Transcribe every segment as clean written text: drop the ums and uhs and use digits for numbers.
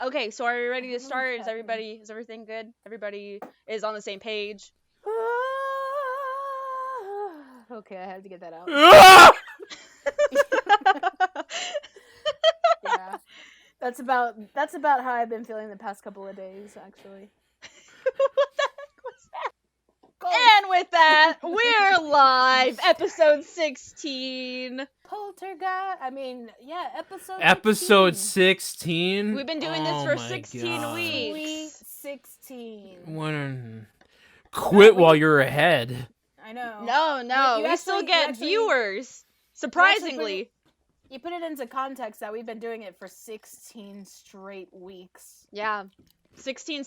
Okay, so are you ready to start? Is Everything good? Everybody is on the same page? Okay, I had to get that out. Ah! Yeah. That's about how I've been feeling the past couple of days, actually. What the heck was that? Go. And with that, we're live, episode 16. Poltergeist. Episode 16. 16? We've been doing this for 16 gosh. weeks. Sweet 16. Quit while you're ahead. I know. No, we still get viewers. Surprisingly. You put it into context that we've been doing it for 16 straight weeks. Yeah. 16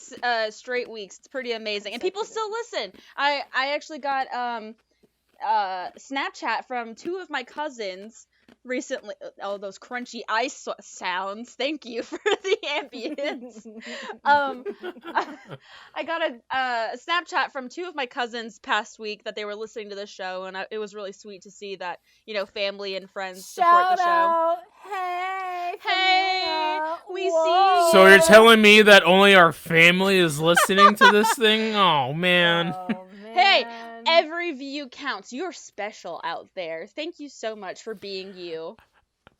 straight weeks. It's pretty amazing. And people still listen. I actually got Snapchat from two of my cousins recently. Oh, those crunchy ice sounds. Thank you for the ambience. I got a Snapchat from two of my cousins past week that they were listening to the show, and it was really sweet to see that, family and friends support the show. Out. Hey, we see you. So you're telling me that only our family is listening to this thing? Oh, man. Hey, every view counts. You're special out there. Thank you so much for being you.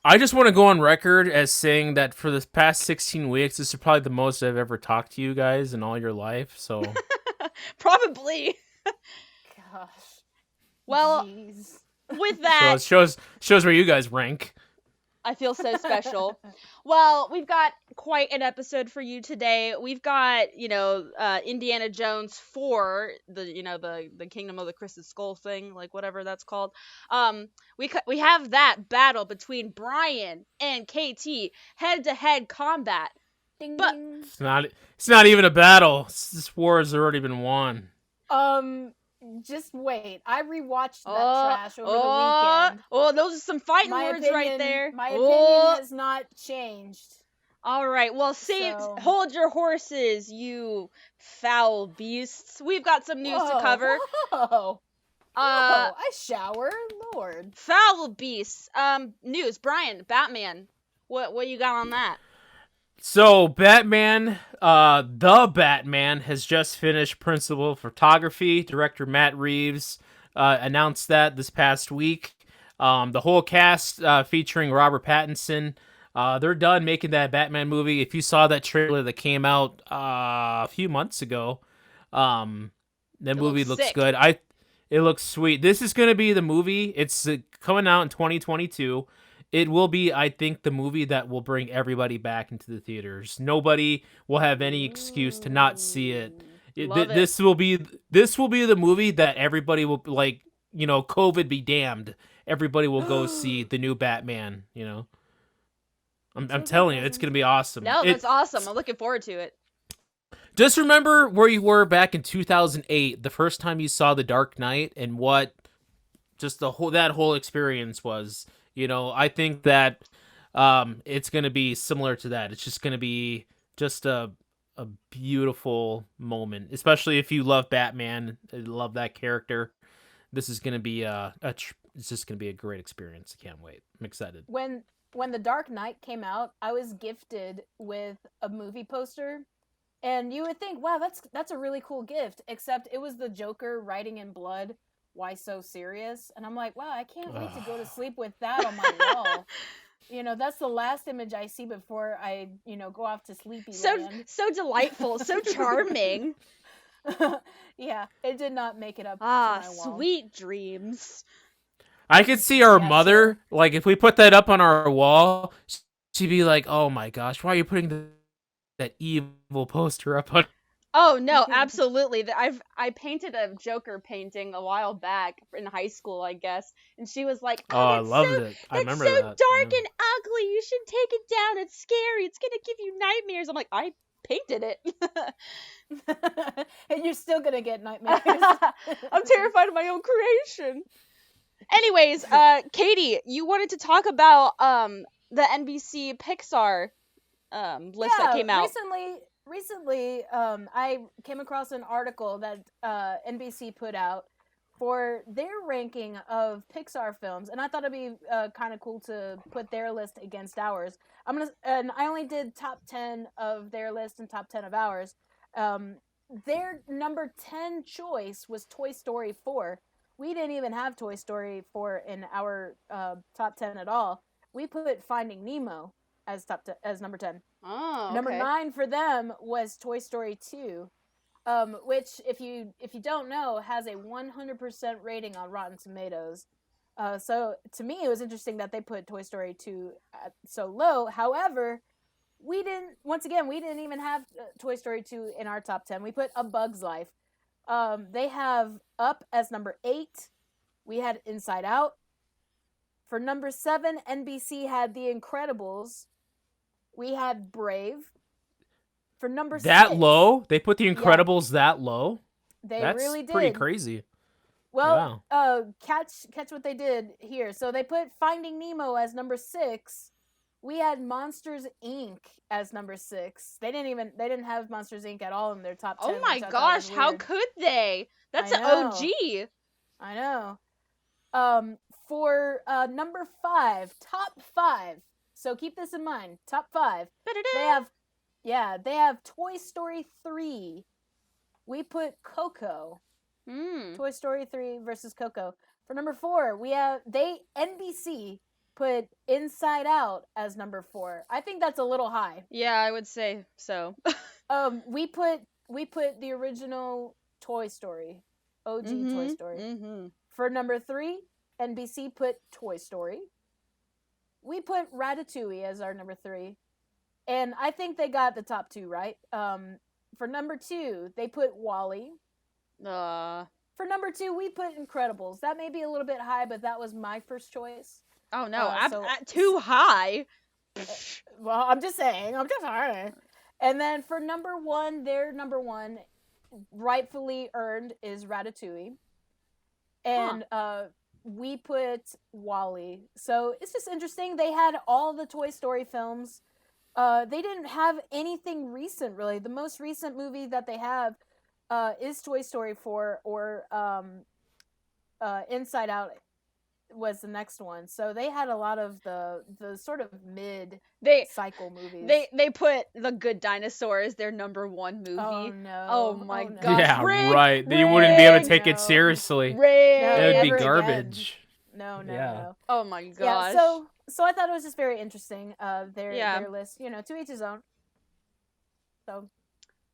I just want to go on record as saying that for the past 16 weeks, this is probably the most I've ever talked to you guys in all your life, so... Probably. Gosh. Well, Jeez. With that... So it shows where you guys rank. I feel so special. Well, we've got quite an episode for you today. We've got, Indiana Jones 4, the Kingdom of the Crystal Skull thing, like whatever that's called. We have that battle between Brian and KT, head-to-head combat. Ding, but ding. It's not even a battle. This war has already been won. Just wait. I rewatched that trash over the weekend. Oh, those are some fighting words right there. My opinion has not changed. All right. Well, hold your horses, you foul beasts. We've got some news to cover. Whoa. I shower, Lord. Foul beasts. News. Brian, Batman. What you got on that? So, Batman, the Batman has just finished principal photography. Director Matt Reeves announced that this past week. The whole cast, featuring Robert Pattinson, they're done making that Batman movie. If you saw that trailer that came out a few months ago, that movie looks good. It looks sweet. This is going to be the movie. It's coming out in 2022. It will be, I think, the movie that will bring everybody back into the theaters. Nobody will have any excuse to not see it. This will be the movie that everybody will, like, COVID be damned. Everybody will go see the new Batman, I'm telling you, it's going to be awesome. No, that's awesome. I'm looking forward to it. Just remember where you were back in 2008, the first time you saw The Dark Knight, and what just that whole experience was. I think that it's going to be similar to that. It's just going to be just a beautiful moment, especially if you love Batman, love that character. This is going to be it's just going to be a great experience. I can't wait. I'm excited. When The Dark Knight came out, I was gifted with a movie poster, and you would think, wow, that's a really cool gift, except it was the Joker writing in blood, "Why so serious?" And I'm like, wow, I can't wait to go to sleep with that on my wall. That's the last image I see before I, go off to sleepy land. So delightful, so charming. Yeah, it did not make it up to my wall. Sweet dreams. I could see our mother, like, if we put that up on our wall, she'd be like, oh my gosh, why are you putting that evil poster up on... Oh no, absolutely. I painted a Joker painting a while back in high school, I guess, and she was like, "Oh, I loved it. I remember that. That's so dark and ugly. You should take it down. It's scary. It's gonna give you nightmares." I'm like, I painted it, and you're still gonna get nightmares. I'm terrified of my own creation. Anyways, Katie, you wanted to talk about the NBC Pixar list that came out recently, I came across an article that NBC put out for their ranking of Pixar films, and I thought it'd be kind of cool to put their list against ours. And I only did top 10 of their list and top 10 of ours. Um, their number 10 choice was Toy Story 4. We didn't even have Toy Story 4 in our top 10 at all. We put Finding Nemo as as number 10. Oh, Number okay. 9 for them was Toy Story 2. Which, if you don't know, has a 100% rating on Rotten Tomatoes. So to me, it was interesting that they put Toy Story 2 so low. However, we didn't even have Toy Story 2 in our top 10. We put A Bug's Life. They have Up as number 8. We had Inside Out. For number 7, NBC had The Incredibles. We had Brave. For number That 6, low? They put The Yeah. Incredibles that low? they That's really did. pretty crazy. Well, catch what they did here. So they put Finding Nemo as number 6. We had Monsters Inc. as number 6. They didn't have Monsters Inc. at all in their top 10. Oh my which I thought gosh, was how weird. could they? That's I an know. OG. I know. For number 5, top 5. So keep this in mind. Top 5. They have Toy Story 3. We put Coco. Toy Story 3 versus Coco. For number 4, NBC put Inside Out as number 4. I think that's a little high. Yeah, I would say so. We put the original Toy Story, OG Toy Story. Mm-hmm. For number 3, NBC put Toy Story. We put Ratatouille as our number 3, and I think they got the top 2 right. For number 2, they put WALL-E. For number 2, we put Incredibles. That may be a little bit high, but that was my first choice. Oh no, So- too high. Well, I'm just saying. And then for number 1, their number 1, rightfully earned, is Ratatouille. And we put WALL-E. So it's just interesting. They had all the Toy Story films. They didn't have anything recent, really. The most recent movie that they have is Toy Story 4, or Inside Out was the next one. So they had a lot of the sort of mid cycle movies. They put The Good Dinosaur as their number 1 movie. Oh no. Oh my no. gosh. Yeah, Rick, right. You wouldn't be able to take no. it seriously. Rick. It would be never again. garbage. No. Yeah. Oh my gosh. Yeah, so I thought it was just very interesting, their list, to each his own. So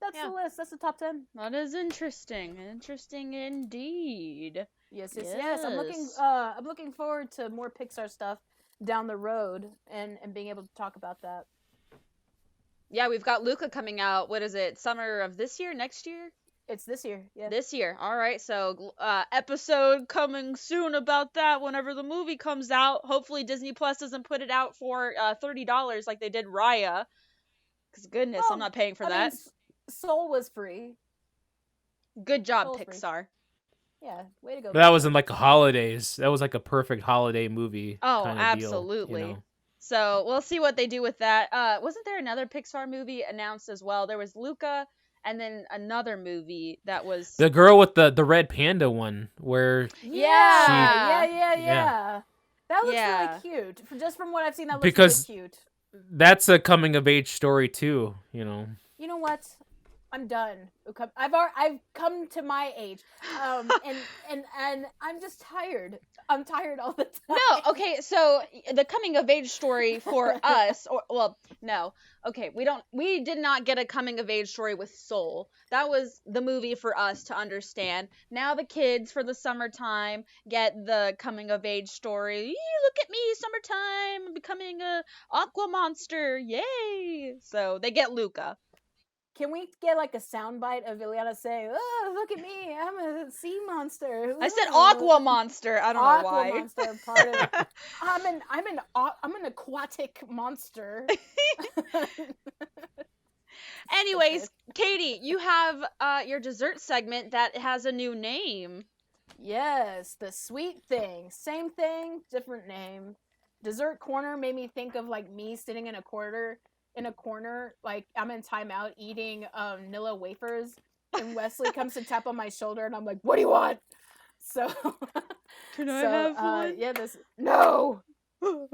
that's the list. That's the top 10. That is interesting. Interesting indeed. Yes. I'm looking forward to more Pixar stuff down the road and being able to talk about that. Yeah, we've got Luca coming out. What is it? Summer of this year? Next year? It's this year. Yeah. This year. All right. So, episode coming soon about that whenever the movie comes out. Hopefully Disney Plus doesn't put it out for $30 like they did Raya. Because goodness, I'm not paying for that. Soul was free. Good job, Soul's free. Pixar. Yeah, way to go. But that was in like holidays. That was like a perfect holiday movie. Oh, kind of absolutely. Deal, So we'll see what they do with that. Wasn't there another Pixar movie announced as well? There was Luca, and then another movie that was the girl with the red panda one, where Yeah. That looks really cute. Just from what I've seen, that looks really cute. That's a coming of age story too. You know what? I'm done. I've come to my age, and I'm just tired. I'm tired all the time. No, okay, so the coming of age story for us, we did not get a coming of age story with Soul. That was the movie for us to understand. Now the kids for the summertime get the coming of age story. Look at me, summertime, I'm becoming a aqua monster, yay! So they get Luca. Can we get like a soundbite of Ileana saying, "Oh, look at me! I'm a sea monster." Ooh. I said aqua monster. I don't know why. Aqua monster. Part of it. I'm an aquatic monster. Anyways, Katie, you have your dessert segment that has a new name. Yes, the sweet thing. Same thing, different name. Dessert corner made me think of like me sitting in a corner, like I'm in timeout eating Nilla wafers, and Wesley comes to tap on my shoulder, and I'm like, "What do you want?" So, Can I have one? yeah, this no.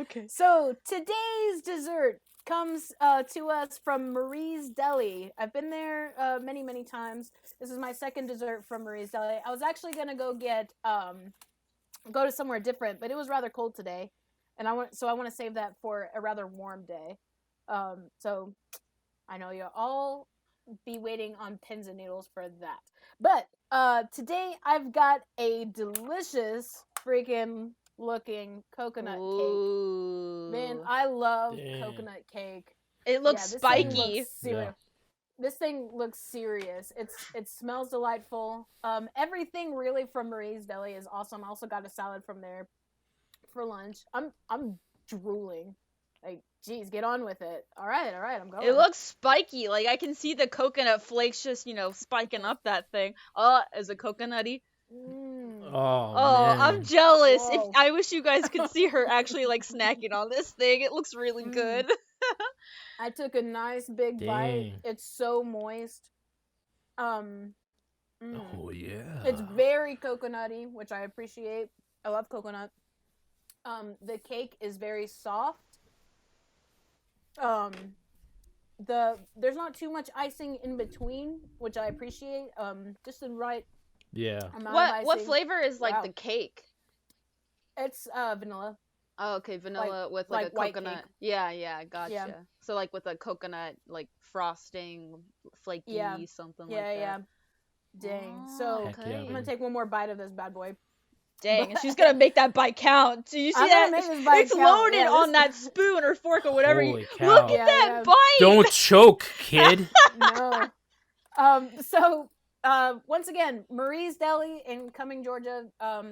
Okay. So today's dessert comes to us from Marie's Deli. I've been there many, many times. This is my second dessert from Marie's Deli. I was actually gonna go to somewhere different, but it was rather cold today, and I want to save that for a rather warm day. So I know you'll all be waiting on pins and needles for that. But today I've got a delicious freaking looking coconut cake. Man, Ooh. I love Damn. coconut cake. It looks Yeah, this thing looks spiky. serious. This thing looks serious. It smells delightful. Everything really from Marie's Deli is awesome. I also got a salad from there for lunch. I'm drooling. Like, geez, get on with it. All right, I'm going. It looks spiky. Like I can see the coconut flakes just, spiking up that thing. Oh, is it coconutty? Mm. Oh, Oh, man. I'm jealous. If Whoa. I wish you guys could see her actually like snacking on this thing. It looks really good. I took a nice big bite. Dang. It's so moist. Mm. Oh, yeah. It's very coconutty, which I appreciate. I love coconut. The cake is very soft. There's not too much icing in between, which I appreciate. Just the right Yeah. amount What of icing. what flavor is like Wow. the cake? It's vanilla. Oh, okay, vanilla with like a white coconut. cake. Yeah, gotcha. Yeah. So like with a coconut like frosting, flaky, Yeah. something Yeah, like yeah. that. Dang. Oh, So Heck yeah, okay. I'm gonna dude. take one more bite of this bad boy. Dang, and she's gonna make that bite count. Do you see I'm that? gonna make this bite It's count. loaded Yeah, on this- that spoon or fork or whatever. Holy cow. Look at Yeah, that yeah. bite. Don't choke, kid. No. So once again, Marie's Deli in Cumming, Georgia.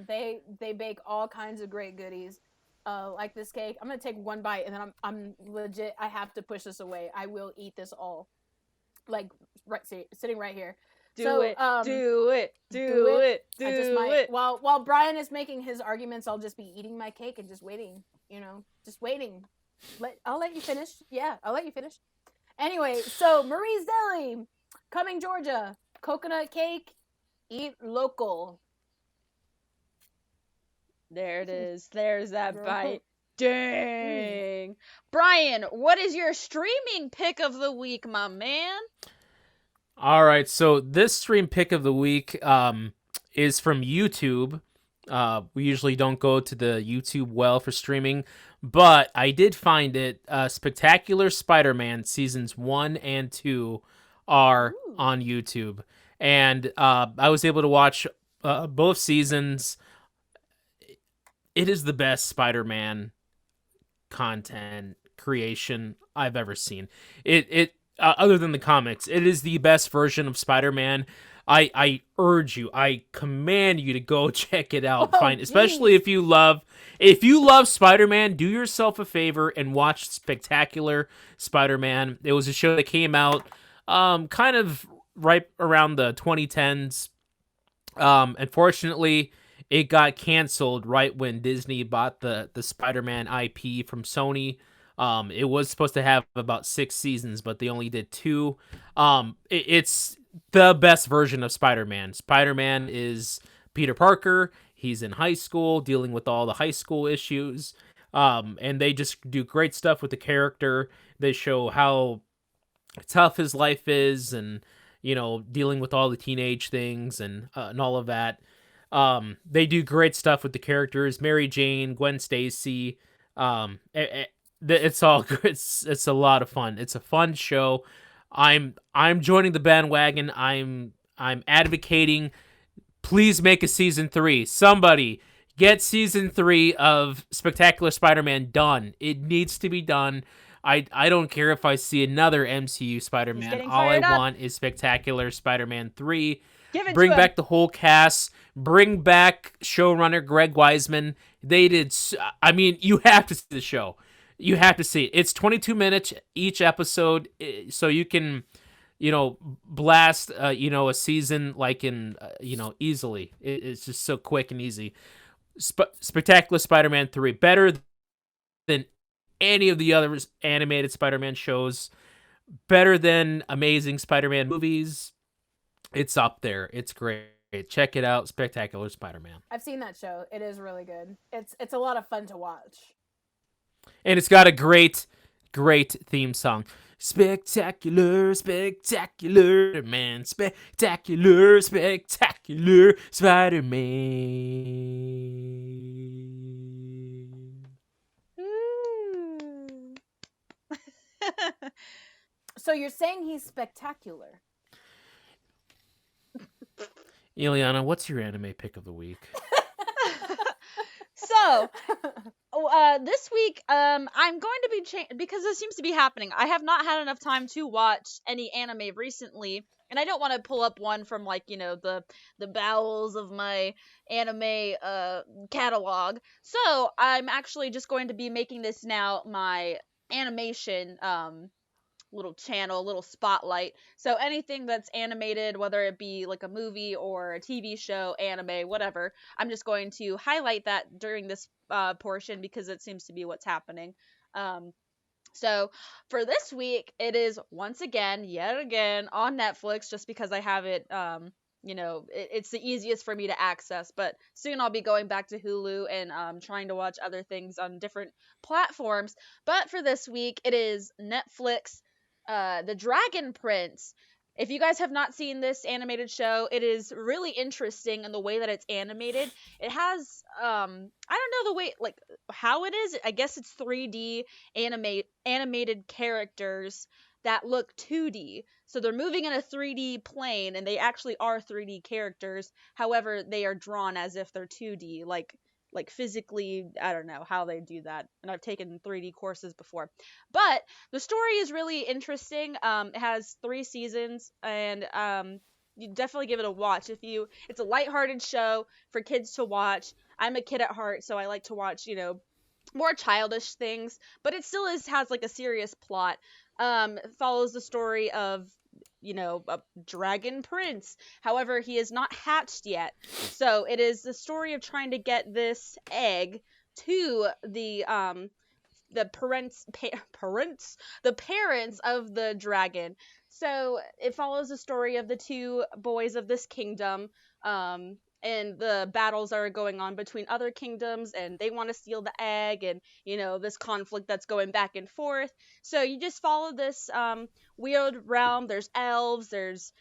They bake all kinds of great goodies. Like this cake. I'm gonna take one bite and then I'm legit. I have to push this away. I will eat this all. Like sitting right here. Do So, it. um, Do it. do Do it. I just Do might. it. While Brian is making his arguments, I'll just be eating my cake and just waiting. Just waiting. I'll let you finish. Yeah, I'll let you finish. Anyway, so Marie's Deli, Cumming, Georgia, coconut cake, eat local. There it is. There's that Girl. bite. Dang. Brian, what is your streaming pick of the week, my man? All right, so this stream pick of the week is from YouTube. We usually don't go to the YouTube well for streaming, but I did find it. Spectacular Spider-Man seasons 1 and 2 are Ooh. on YouTube, and I was able to watch both seasons. It is the best Spider-Man content creation I've ever seen. It other than the comics, it is the best version of Spider-Man. I urge you, I command you to go check it out. Oh, Especially geez. if you love Spider-Man, do yourself a favor and watch Spectacular Spider-Man. It was a show that came out kind of right around the 2010s. Unfortunately, it got canceled right when Disney bought the Spider-Man IP from Sony. It was supposed to have about 6 seasons, but they only did 2. It's the best version of Spider-Man. Spider-Man is Peter Parker. He's in high school, dealing with all the high school issues. And they just do great stuff with the character. They show how tough his life is, and dealing with all the teenage things and all of that. They do great stuff with the characters: Mary Jane, Gwen Stacy. It's all good. It's a lot of fun. It's a fun show. I'm joining the bandwagon. I'm advocating. Please make a season 3. Somebody get season 3 of Spectacular Spider-Man done. It needs to be done. I don't care if I see another MCU Spider-Man. getting All I fired up. want is Spectacular Spider-Man 3. Give it Bring to back him. the whole cast. Bring back showrunner Greg Weisman. They did. I mean, you have to see the show. You have to see it. It's 22 minutes each episode, so you can, blast, a season like in, easily. It's just so quick and easy. Spectacular Spider-Man 3, better than any of the other animated Spider-Man shows. Better than Amazing Spider-Man movies. It's up there. It's great. Check it out, Spectacular Spider-Man. I've seen that show. It is really good. It's a lot of fun to watch. And it's got a great theme song. Spectacular, spectacular man, spectacular, spectacular Spider-Man. Ooh. So you're saying he's spectacular? Ileana, what's your anime pick of the week? So, this week, I'm going to be because this seems to be happening. I have not had enough time to watch any anime recently, and I don't want to pull up one from like the bowels of my anime catalog. So I'm actually just going to be making this now my animation little channel, little spotlight. So anything that's animated, whether it be like a movie or a TV show, anime, whatever, I'm just going to highlight that during this portion because it seems to be what's happening. Um, so for this week, it is once again, yet again, on Netflix, just because I have it. It's the easiest for me to access. But soon I'll be going back to Hulu and trying to watch other things on different platforms. But for this week, it is Netflix, The Dragon Prince. If you guys have not seen this animated show, it is really interesting in the way that it's animated. It has I don't know the way like how it is. I guess it's 3D animated characters that look 2D. So they're moving in a 3D plane and they actually are 3D characters. However, they are drawn as if they're 2D, like physically. I don't know how they do that. And I've taken 3D courses before. But the story is really interesting. It has 3 seasons, and you definitely give it a watch. It's a lighthearted show for kids to watch. I'm a kid at heart, so I like to watch, more childish things, but it still has like a serious plot. It follows the story of a dragon prince. However, he is not hatched yet. So it is the story of trying to get this egg to the parents of the dragon. So it follows the story of the 2 boys of this kingdom, and the battles are going on between other kingdoms, and they want to steal the egg, and this conflict that's going back and forth. So you just follow this weird realm. There's elves, there's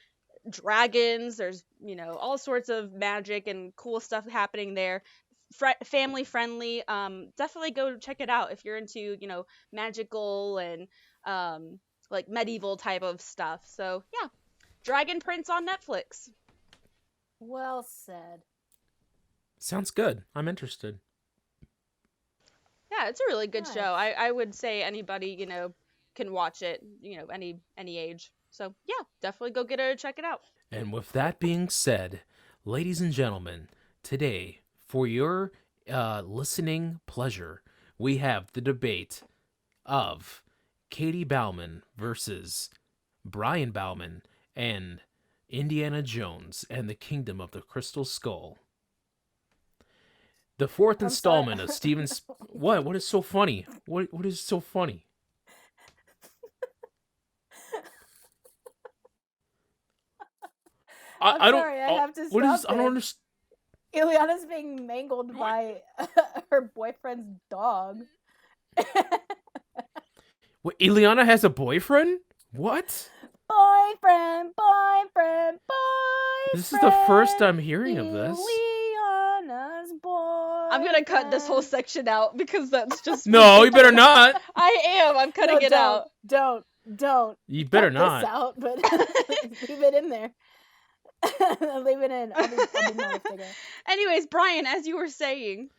dragons, there's all sorts of magic and cool stuff happening there. Family friendly. Definitely go check it out if you're into magical and like medieval type of stuff. So yeah, Dragon Prince on Netflix. Well said. Sounds good. I'm interested. Yeah, it's a really good Nice. show. I would say anybody can watch it. Any age. So yeah, definitely go get it, check it out. And with that being said, ladies and gentlemen, today, for your listening pleasure, we have the debate of Katie Bauman versus Brian Bauman and Indiana Jones and the Kingdom of the Crystal Skull. The 4th I'm installment sorry. of Steven's... What? What is so funny? What is so funny? I'm sorry, I have to What is... stop I don't this. understand. Ileana's being mangled by her boyfriend's dog. What, Ileana has a boyfriend? What? boyfriend. This is the first I'm hearing of this. Ileana's boyfriend. I'm gonna cut this whole section out because that's just No, you better not. I am. I'm cutting it out. Don't. You better Cut not. this out, but leave it in there. Leave it in. I'll be nice to go. Anyways, Brian, as you were saying.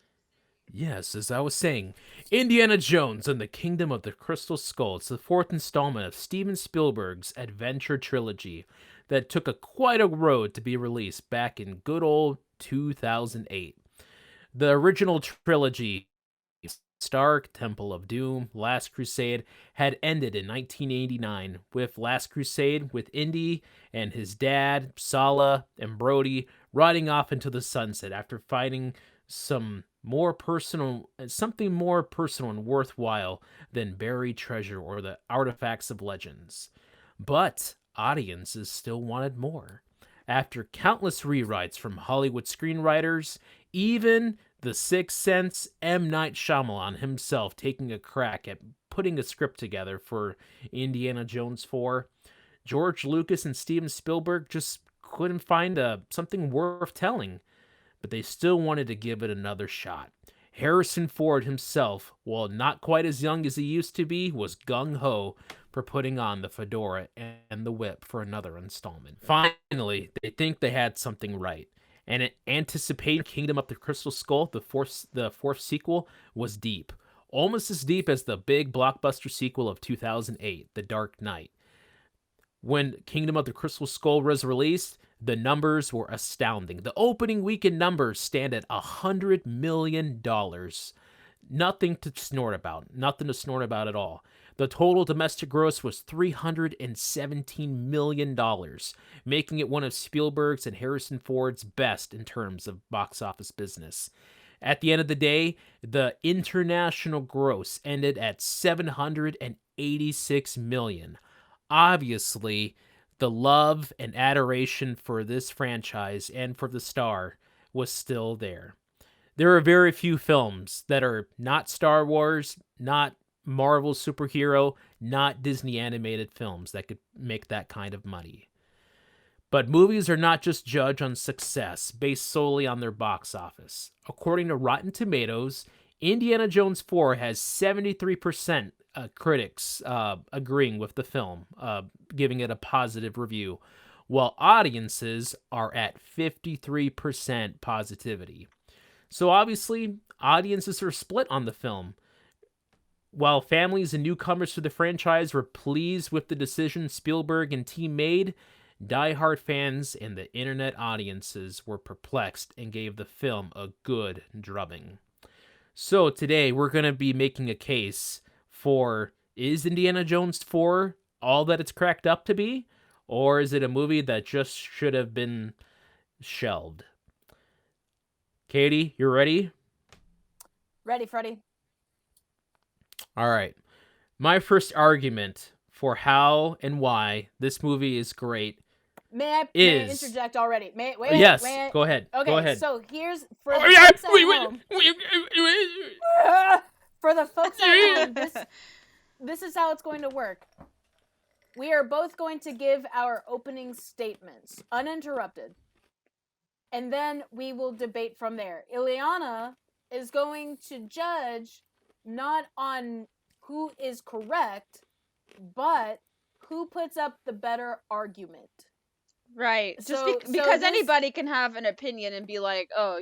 Yes, as I was saying, Indiana Jones and the Kingdom of the Crystal Skull. It's the 4th installment of Steven Spielberg's adventure trilogy that took quite a road to be released back in good old 2008. The original trilogy, Stark, Temple of Doom, Last Crusade, had ended in 1989 with Last Crusade with Indy and his dad, Sala, and Brody riding off into the sunset after finding something more personal and worthwhile than buried treasure or the artifacts of legends. But audiences still wanted more. After countless rewrites from Hollywood screenwriters, even The Sixth Sense, M. Night Shyamalan himself taking a crack at putting a script together for Indiana Jones 4, George Lucas and Steven Spielberg just couldn't find something worth telling, but they still wanted to give it another shot. Harrison Ford himself, while not quite as young as he used to be, was gung-ho for putting on the fedora and the whip for another installment. Finally, they think they had something right, and anticipating Kingdom of the Crystal Skull, the fourth sequel, was deep. Almost as deep as the big blockbuster sequel of 2008, The Dark Knight. When Kingdom of the Crystal Skull was released, the numbers were astounding. The opening weekend numbers stand at $100 million. Nothing to snort about. Nothing to snort about at all. The total domestic gross was $317 million, making it one of Spielberg's and Harrison Ford's best in terms of box office business. At the end of the day, the international gross ended at $786 million. Obviously, the love and adoration for this franchise and for the star was still there. There are very few films that are not Star Wars, not Marvel superhero, not Disney animated films that could make that kind of money. But movies are not just judged on success based solely on their box office. According to Rotten Tomatoes, Indiana Jones 4 has 73% critics agreeing with the film, giving it a positive review, while audiences are at 53% positivity. So obviously, audiences are split on the film. While families and newcomers to the franchise were pleased with the decision Spielberg and team made, diehard fans and the internet audiences were perplexed and gave the film a good drubbing. So today we're going to be making a case for, is Indiana Jones 4 all that it's cracked up to be? Or is it a movie that just should have been shelved? Katie, you ready? Ready, Freddy. All right. My first argument for how and why this movie is great May I interject already? Yes, Wait. go ahead. Okay, Go ahead. so here's for the folks at home. For the folks at home, this is how it's going to work. We are both going to give our opening statements uninterrupted, and then we will debate from there. Ileana is going to judge not on who is correct, but who puts up the better argument. Right. Because anybody can have an opinion and be like, oh,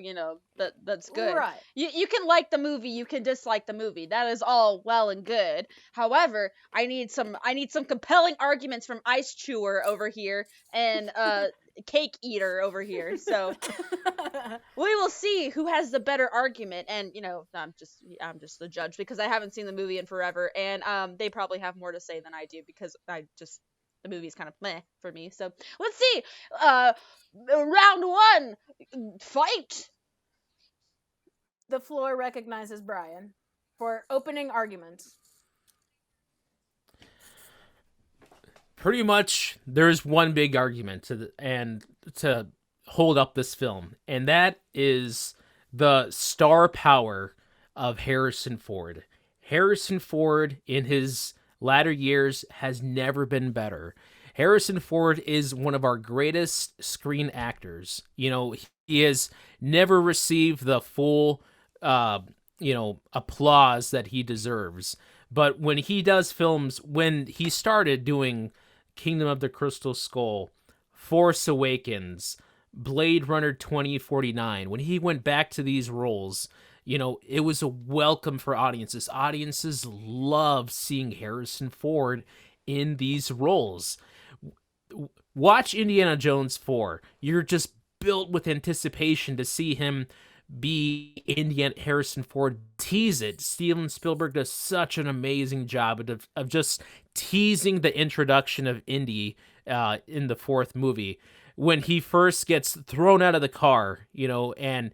that's good. Right. You can like the movie, you can dislike the movie. That is all well and good. However, I need some compelling arguments from Ice Chewer over here and Cake Eater over here. So we will see who has the better argument. And I'm just the judge because I haven't seen the movie in forever, and they probably have more to say than I do because the movie's kind of meh for me. So let's see. Round one, fight. The floor recognizes Brian for opening arguments. Pretty much, there's one big argument to hold up this film, and that is the star power of Harrison Ford. Harrison Ford, in his latter years, has never been better. Harrison Ford is one of our greatest screen actors. He has never received the full, applause that he deserves. But when he does films, when he started doing Kingdom of the Crystal Skull, Force Awakens, Blade Runner 2049, when he went back to these roles, it was a welcome for audiences. Audiences love seeing Harrison Ford in these roles. Watch Indiana Jones 4. You're just built with anticipation to see him be Harrison Ford. Tease it. Steven Spielberg does such an amazing job of just teasing the introduction of Indy in the fourth movie. When he first gets thrown out of the car, and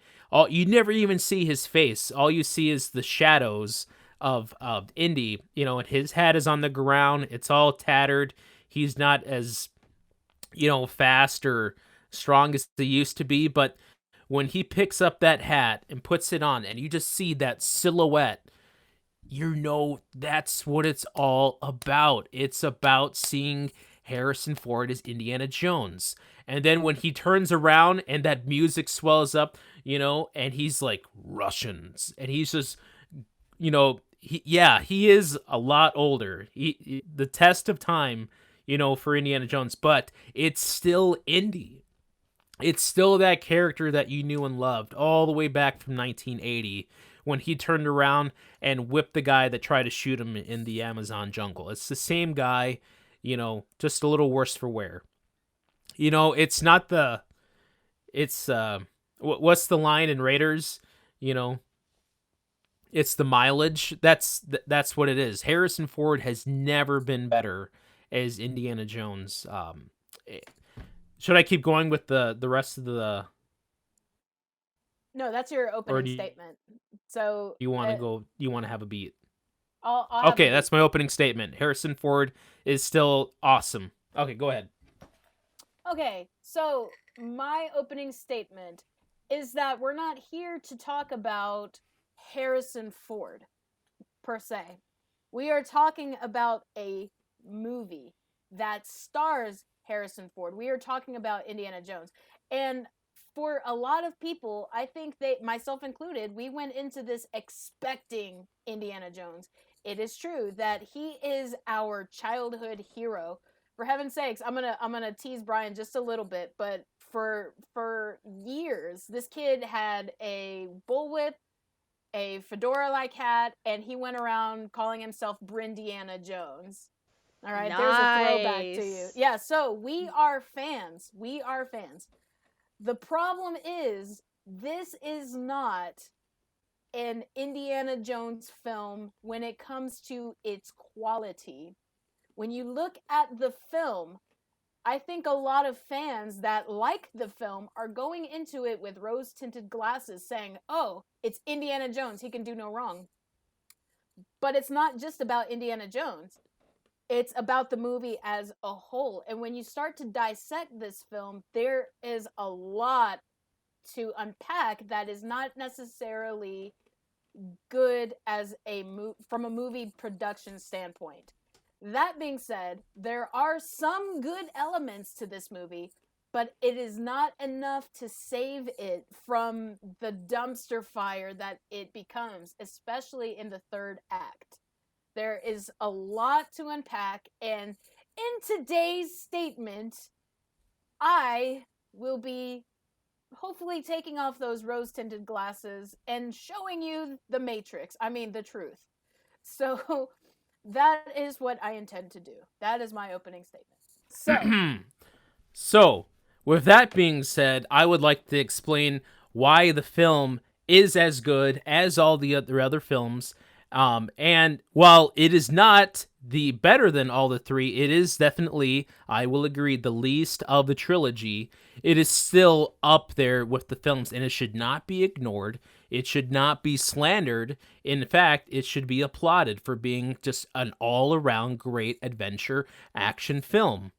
you never even see his face. All you see is the shadows of Indy, and his hat is on the ground. It's all tattered. He's not as, fast or strong as they used to be, but when he picks up that hat and puts it on and you just see that silhouette, you know that's what it's all about. It's about seeing Harrison Ford as Indiana Jones. And then when he turns around and that music swells up, and he's like Russians, and he's just, he is a lot older. The test of time, for Indiana Jones, but it's still Indy. It's still that character that you knew and loved all the way back from 1980 when he turned around and whipped the guy that tried to shoot him in the Amazon jungle. It's the same guy, just a little worse for wear. It's not it's what's the line in Raiders? It's the mileage. That's what it is. Harrison Ford has never been better as Indiana Jones. Should I keep going with the rest of the? No, that's your Or opening do statement. So you want to go? You want to have a beat? I'll have Okay, a that's my opening statement. Harrison Ford is still awesome. Okay, go ahead. Okay, so my opening statement is that we're not here to talk about Harrison Ford per se. We are talking about a movie that stars Harrison Ford. We are talking about Indiana Jones. And for a lot of people, I think they, myself included, we went into this expecting Indiana Jones. It is true that he is our childhood hero. For heaven's sakes, I'm gonna tease Brian just a little bit, but for years, this kid had a bullwhip, a fedora-like hat, and he went around calling himself Brindiana Jones. All right, there's a throwback to you. Nice. Yeah, so we are fans. We are fans. The problem is, this is not an Indiana Jones film when it comes to its quality. When you look at the film, I think a lot of fans that like the film are going into it with rose tinted glasses saying, oh, it's Indiana Jones. He can do no wrong. But it's not just about Indiana Jones, it's about the movie as a whole. And when you start to dissect this film, there is a lot to unpack that is not necessarily good as from a movie production standpoint. That being said, there are some good elements to this movie, but it is not enough to save it from the dumpster fire that it becomes, especially in the third act. There is a lot to unpack, and in today's statement, I will be hopefully taking off those rose tinted glasses and showing you the Matrix. I mean, the truth. So that is what I intend to do. That is my opening statement. So, So, with that being said, I would like to explain why the film is as good as all the other films. And while it is not the better than all the three, it is definitely, I will agree, the least of the trilogy. It is still up there with the films, and it should not be ignored. It should not be slandered. In fact, it should be applauded for being just an all-around great adventure action film.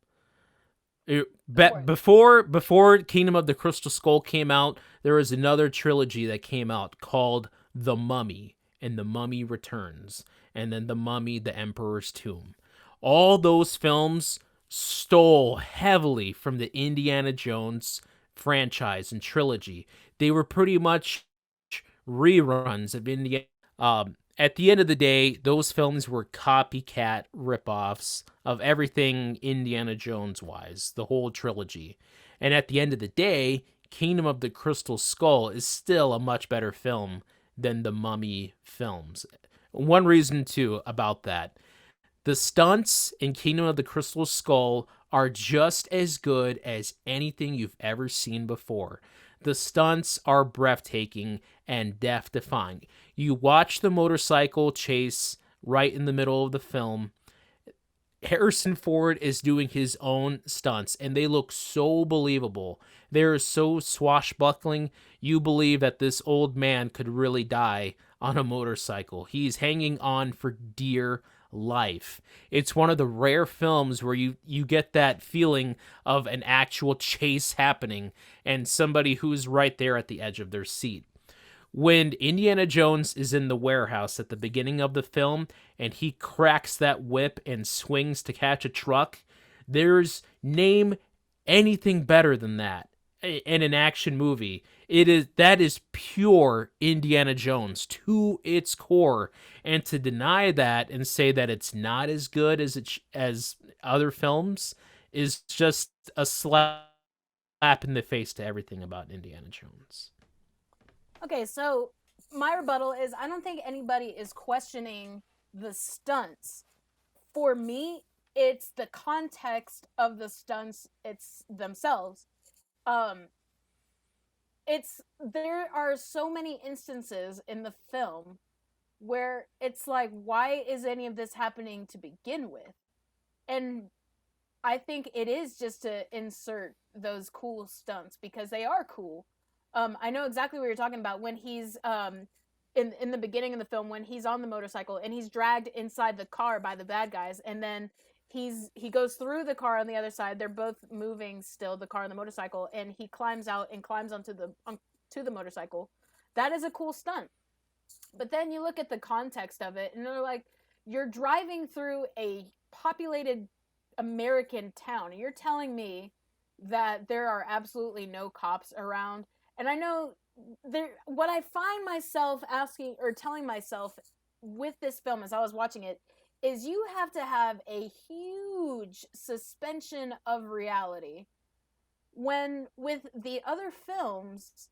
Before Kingdom of the Crystal Skull came out, there was another trilogy that came out called The Mummy and The Mummy Returns, and then The Mummy, The Emperor's Tomb. All those films stole heavily from the Indiana Jones franchise and trilogy. They were pretty much reruns of Indiana. At the end of the day, those films were copycat ripoffs of everything Indiana Jones wise, the whole trilogy. And at the end of the day, Kingdom of the Crystal Skull is still a much better film than the Mummy films. One reason, too, about that. The stunts in Kingdom of the Crystal Skull are just as good as anything you've ever seen before. The stunts are breathtaking and death-defying. You watch the motorcycle chase right in the middle of the film. Harrison Ford is doing his own stunts, and they look so believable. They're so swashbuckling, you believe that this old man could really die on a motorcycle. He's hanging on for dear life. It's one of the rare films where you get that feeling of an actual chase happening and somebody who's right there at the edge of their seat. When Indiana Jones is in the warehouse at the beginning of the film and he cracks that whip and swings to catch a truck, there's name anything better than that in an action movie. That is pure Indiana Jones to its core, and to deny that and say that it's not as good as other films is just a slap in the face to everything about Indiana Jones. Okay, so my rebuttal is I don't think anybody is questioning the stunts. For me, it's the context of the stunts themselves. Um there are so many instances in the film where it's like, why is any of this happening to begin with? And I think it is just to insert those cool stunts because they are cool. I know exactly what you're talking about when he's in the beginning of the film when he's on the motorcycle and he's dragged inside the car by the bad guys, and then he goes through the car on the other side. They're both moving still, the car and the motorcycle, and he climbs out and climbs onto the motorcycle. That is a cool stunt. But then you look at the context of it, and they're like, you're driving through a populated American town, and you're telling me that there are absolutely no cops around. And I know what I find myself asking or telling myself with this film as I was watching it is you have to have a huge suspension of reality. When with the other films,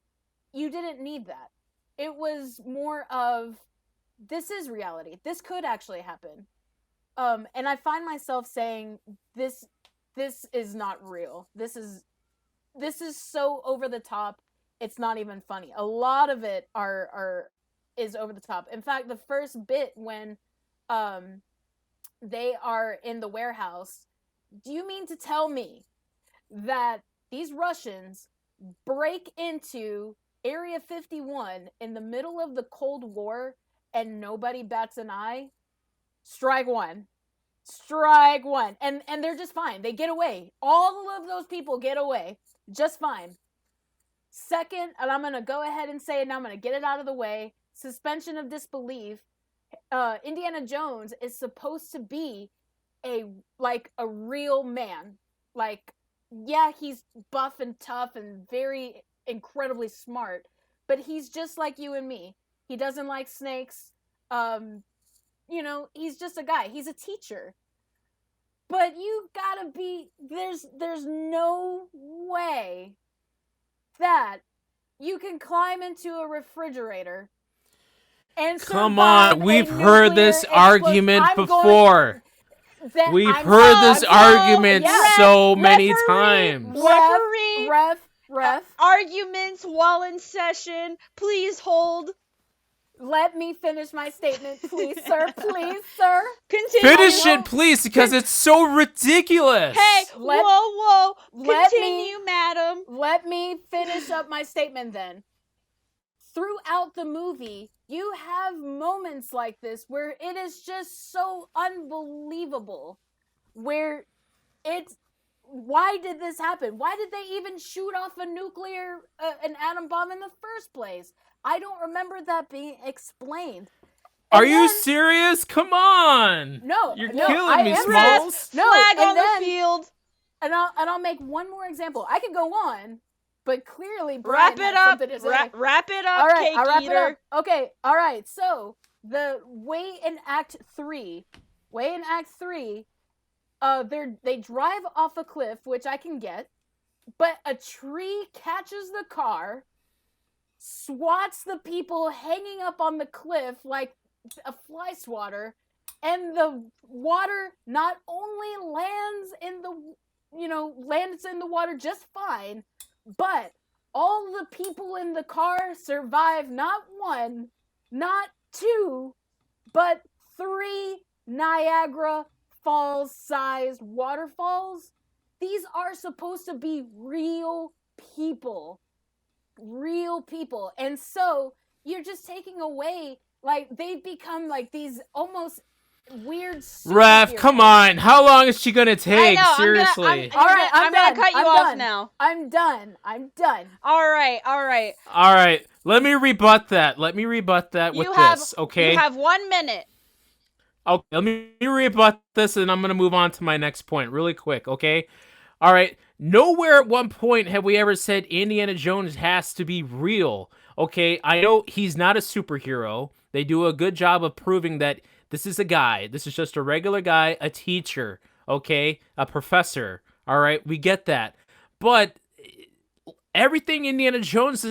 you didn't need that. It was more of, this is reality. This could actually happen. And I find myself saying, this is not real. This is so over the top. It's not even funny. A lot of it is over the top. In fact, the first bit when they are in the warehouse, do you mean to tell me that these Russians break into Area 51 in the middle of the Cold War and nobody bats an eye? Strike one. Strike one. And they're just fine. They get away. All of those people get away just fine. Second, and I'm going to go ahead and say it now, I'm going to get it out of the way, suspension of disbelief. Indiana Jones is supposed to be a real man. Like, yeah, he's buff and tough and very incredibly smart, but he's just like you and me. He doesn't like snakes. He's just a guy. He's a teacher. But you gotta be, there's no way that you can climb into a refrigerator and come on, we've heard this argument before. We've I'm heard this argument yeah. so many Referee, times. Ref. Arguments while in session. Please hold. Let me finish my statement, please, sir. Please, sir. Continue. Finish it, please, because it's so ridiculous. Hey, whoa. Continue, madam. Let me finish up my statement then. Throughout the movie, you have moments like this where it is just so unbelievable. Where it's, why did this happen? Why did they even shoot off an atom bomb in the first place? I don't remember that being explained. Are you serious? Come on. No, you're no, killing me, Smalls. Flag on the field. And I'll make one more example. I can go on, but clearly Brian wrap it up. To say. Wrap it up, all right, cake I'll wrap eater. it up. Okay, all right. So the way in Act 3, they drive off a cliff, which I can get, but a tree catches the car, swats the people hanging up on the cliff like a fly swatter, and the water not only lands in the water just fine, but all the people in the car survive not one, not two, but 3 Niagara Falls sized waterfalls. These are supposed to be real people. And so you're just taking away, like, they've become like these almost weird Ref, come superhero. on. How long is she gonna I take? know. Seriously. All right, I'm done. gonna cut you I'm off done. now. I'm done. All right, all right. All right. Let me rebut that. With this, okay? You have 1 minute. Okay, let me rebut this, and I'm gonna move on to my next point really quick, okay? All right. Nowhere at one point have we ever said Indiana Jones has to be real. Okay, I know he's not a superhero. They do a good job of proving that this is a guy. This is just a regular guy, a teacher, okay? A professor. All right, we get that. But everything Indiana Jones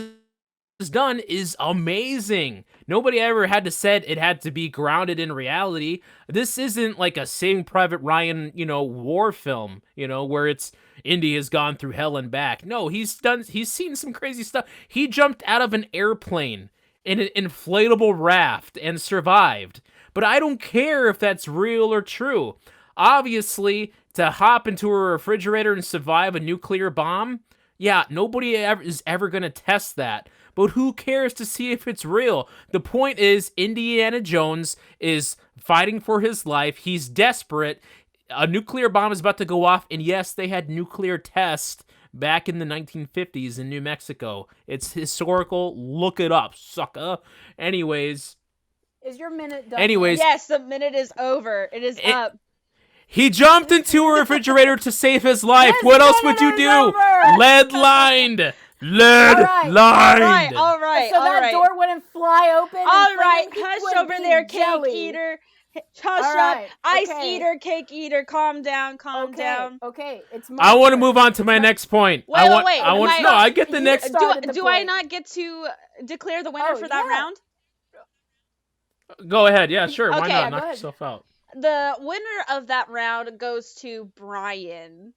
has done is amazing. Nobody ever had to said it had to be grounded in reality. This isn't like a Saving Private Ryan, war film, where it's Indy has gone through hell and back. No, he's seen some crazy stuff. He jumped out of an airplane in an inflatable raft and survived. But I don't care if that's real or true. Obviously, to hop into a refrigerator and survive a nuclear bomb, yeah, nobody is ever going to test that. But who cares to see if it's real? The point is, Indiana Jones is fighting for his life. He's desperate. A nuclear bomb is about to go off. And yes, they had nuclear tests back in the 1950s in New Mexico. It's historical. Look it up, sucker. Anyways. Is your minute done? Yes, the minute is over. It is up. He jumped into a refrigerator to save his life. This What else would you minute do? is over. Lead lined. All right. All right. So that door wouldn't fly open. All right, and hush over there, cake eater. Hush up, ice eater, cake eater. Calm down, calm down. Okay, it's my I want to turn. move on to my next point. Wait. I get the next. Do I not get to declare the winner for that round? Go ahead. Yeah, sure. Why Okay, not? Knock yourself out. The winner of that round goes to Brian.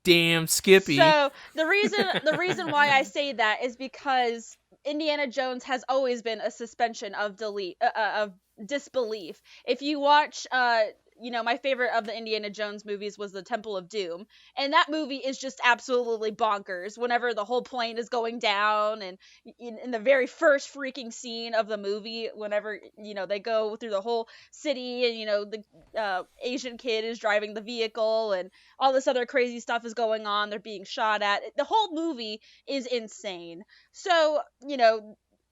Damn, Skippy. So the reason why I say that is because Indiana Jones has always been a suspension of disbelief. If you watch my favorite of the Indiana Jones movies was the Temple of Doom, and that movie is just absolutely bonkers whenever the whole plane is going down, and in the very first freaking scene of the movie, whenever they go through the whole city, and the Asian kid is driving the vehicle, and all this other crazy stuff is going on, they're being shot at. The whole movie is insane. So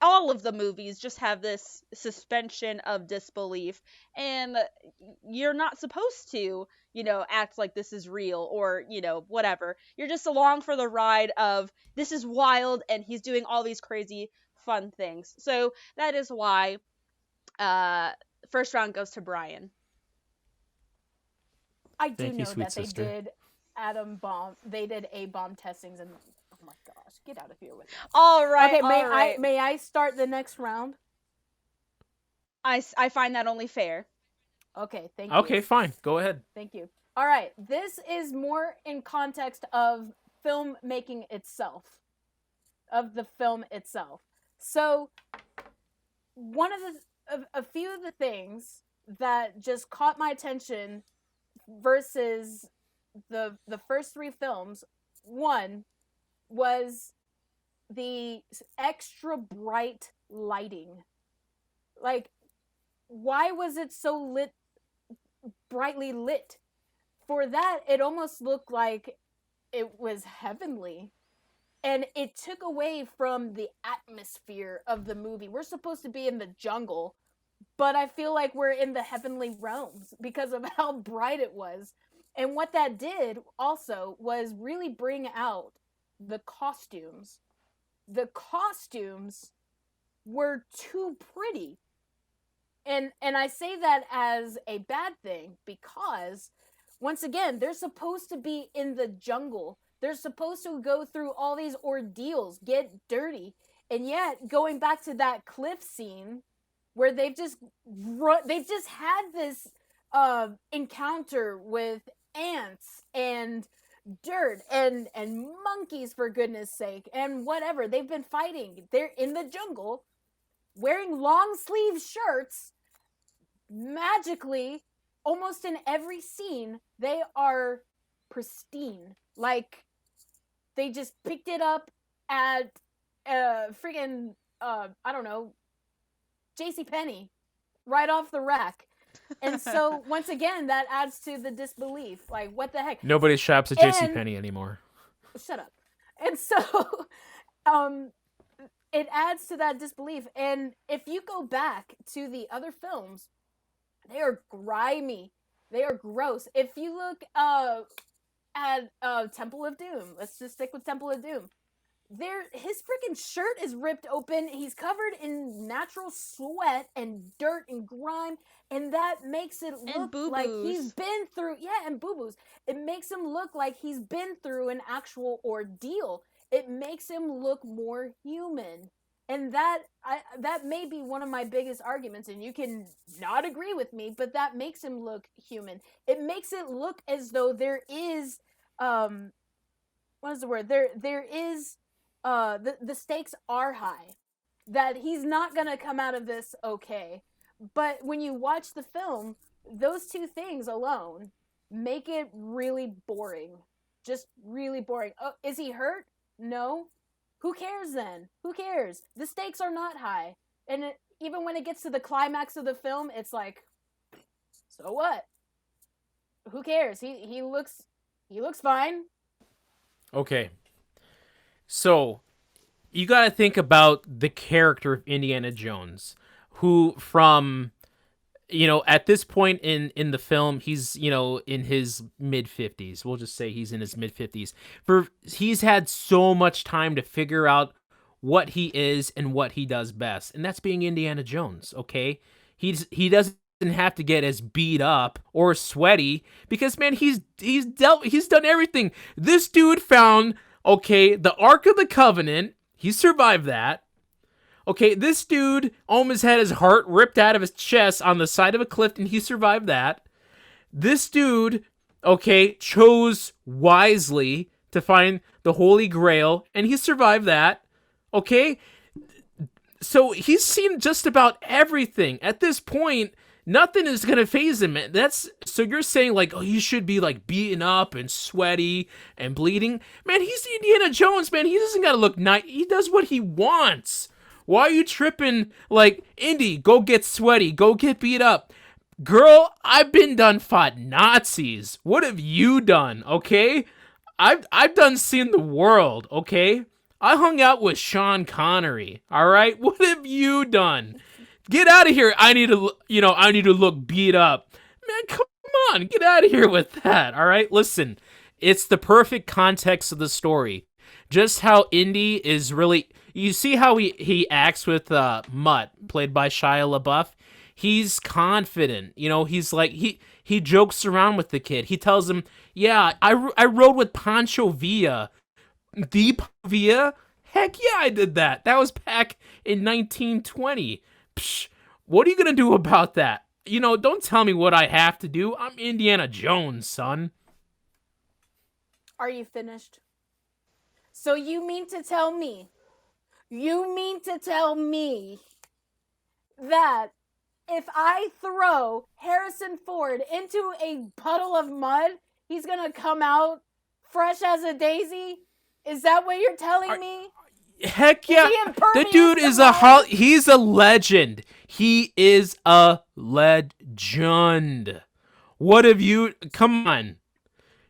all of the movies just have this suspension of disbelief, and you're not supposed to act like this is real, or whatever. You're just along for the ride of this is wild, and he's doing all these crazy fun things. So that is why first round goes to Brian. I do know that they did atom bomb. They did A-bomb testings, and oh my gosh, get out of here with that. All right. Okay, may I start the next round? I find that only fair. Okay, thank you. Okay, fine. Go ahead. Thank you. All right, this is more in context of filmmaking itself, of the film itself. So, a few of the things that just caught my attention versus the first three films, one was the extra bright lighting. Like, why was it so brightly lit? For that, it almost looked like it was heavenly. And it took away from the atmosphere of the movie. We're supposed to be in the jungle, but I feel like we're in the heavenly realms because of how bright it was. And what that did also was really bring out the costumes. The costumes were too pretty. And I say that as a bad thing because, once again, they're supposed to be in the jungle. They're supposed to go through all these ordeals, get dirty. And yet, going back to that cliff scene where they've just had this encounter with ants and dirt and monkeys, for goodness sake, and whatever. They've been fighting. They're in the jungle wearing long sleeve shirts. Magically, almost in every scene, they are pristine. Like, they just picked it up at freaking I don't know, JCPenney, right off the rack. And so once again, that adds to the disbelief. Like, what the heck? Nobody shops at And JCPenney anymore. shut up. And so, um, it adds to that disbelief. And if you go back to the other films, they are grimy. They are gross. If you look at Temple of Doom, let's just stick with Temple of Doom. His freaking shirt is ripped open. He's covered in natural sweat and dirt and grime, and that makes it look like he's been through and boo-boos. It makes him look like he's been through an actual ordeal. It makes him look more human. And that may be one of my biggest arguments, and you can not agree with me, but that makes him look human. It makes it look as though there is what is the word? There is the stakes are high. That he's not gonna come out of this okay. But when you watch the film, those two things alone make it really boring. Just really boring. Oh, is he hurt? No. Who cares then? Who cares? The stakes are not high. And even when it gets to the climax of the film, it's like, so what? Who cares? He looks fine. Okay. So, you got to think about the character of Indiana Jones, who from, at this point in the film, he's, in his mid-50s. We'll just say he's in his mid-50s. He's had so much time to figure out what he is and what he does best, and that's being Indiana Jones, okay? He doesn't have to get as beat up or sweaty because, man, he's done everything. This dude found, okay, the Ark of the Covenant. He survived that. Okay, this dude almost had his heart ripped out of his chest on the side of a cliff, and he survived that. This dude, okay, chose wisely to find the Holy Grail, and he survived that. Okay? So he's seen just about everything. At this point, nothing is going to faze him. So you're saying, like, oh, he should be, like, beaten up and sweaty and bleeding. Man, he's Indiana Jones, man. He doesn't got to look nice. He does what he wants. Why are you tripping? Like, Indy, go get sweaty. Go get beat up. Girl, I've been done fought Nazis. What have you done, okay? I've done seen the world, okay? I hung out with Sean Connery, all right? What have you done? Get out of here. I need to look beat up. Man, come on. Get out of here with that, all right? Listen, it's the perfect context of the story. Just how Indy is really... You see how he acts with Mutt, played by Shia LaBeouf? He's confident. He's like... He jokes around with the kid. He tells him, yeah, I rode with Pancho Villa. The Villa? Heck yeah, I did that. That was back in 1920. Psh, what are you going to do about that? Don't tell me what I have to do. I'm Indiana Jones, son. Are you finished? So you mean to tell me that if I throw Harrison Ford into a puddle of mud, he's going to come out fresh as a daisy? Is that what you're telling me? Heck yeah. The dude is he's a legend. He is a legend. What have you... Come on.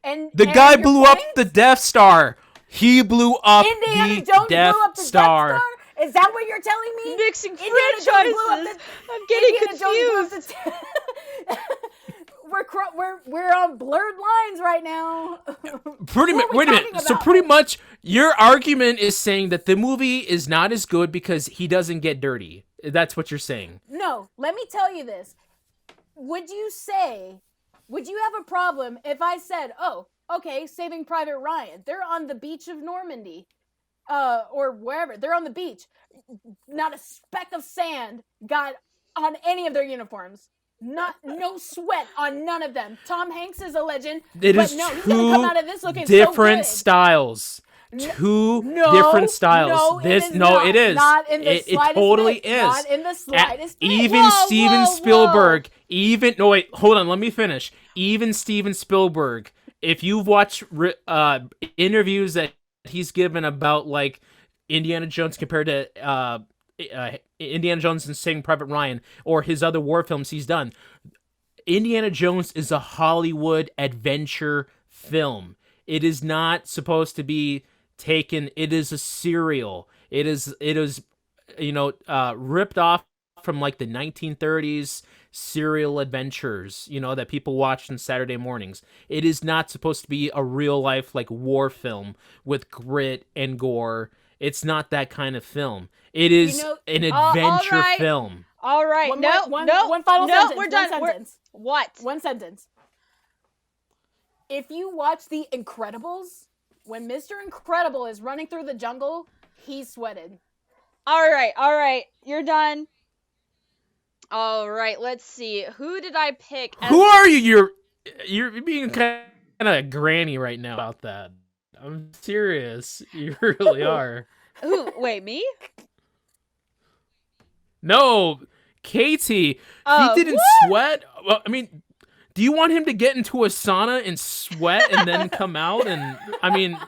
And the guy blew up the Death Star. He blew up Indiana the Jones Death blew up the Star. Death Star? Is that what you're telling me? Mixing franchises. I'm getting confused. We're on blurred lines right now. Wait a minute. So pretty much your argument is saying that the movie is not as good because he doesn't get dirty. That's what you're saying. No, let me tell you this. Would you have a problem if I said, oh, okay, Saving Private Ryan, they're on the beach of Normandy, or wherever, they're on the beach. Not a speck of sand got on any of their uniforms. No sweat on none of them. Tom Hanks is a legend. It is he's gonna come out of this looking different so good. Styles. Different styles. No, it is. Not in the slightest it totally bit. is. Not in the slightest bit. Even Steven Spielberg. Hold on. Let me finish. Even Steven Spielberg. If you've watched interviews that he's given about like Indiana Jones compared to Indiana Jones and Saving Private Ryan or his other war films he's done, Indiana Jones is a Hollywood adventure film. It is not supposed to be taken. It is a serial. It is ripped off from like the 1930s serial adventures, that people watched on Saturday mornings. It is not supposed to be a real life like war film with grit and gore. It's not that kind of film. It is an all adventure right. film. All right. One No, more- one- no, one final no, sentence, we're one done. sentence. What? One sentence. If you watch The Incredibles, when Mr. Incredible is running through the jungle, he sweated. All right. You're done. All right, let's see. Who did I pick? Who are you? You're being kind of granny right now about that. I'm serious. You really are. Who? Wait, me? No, Katie. Oh, He didn't what? sweat. Well, I mean, do you want him to get into a sauna and sweat and then come out? And I mean,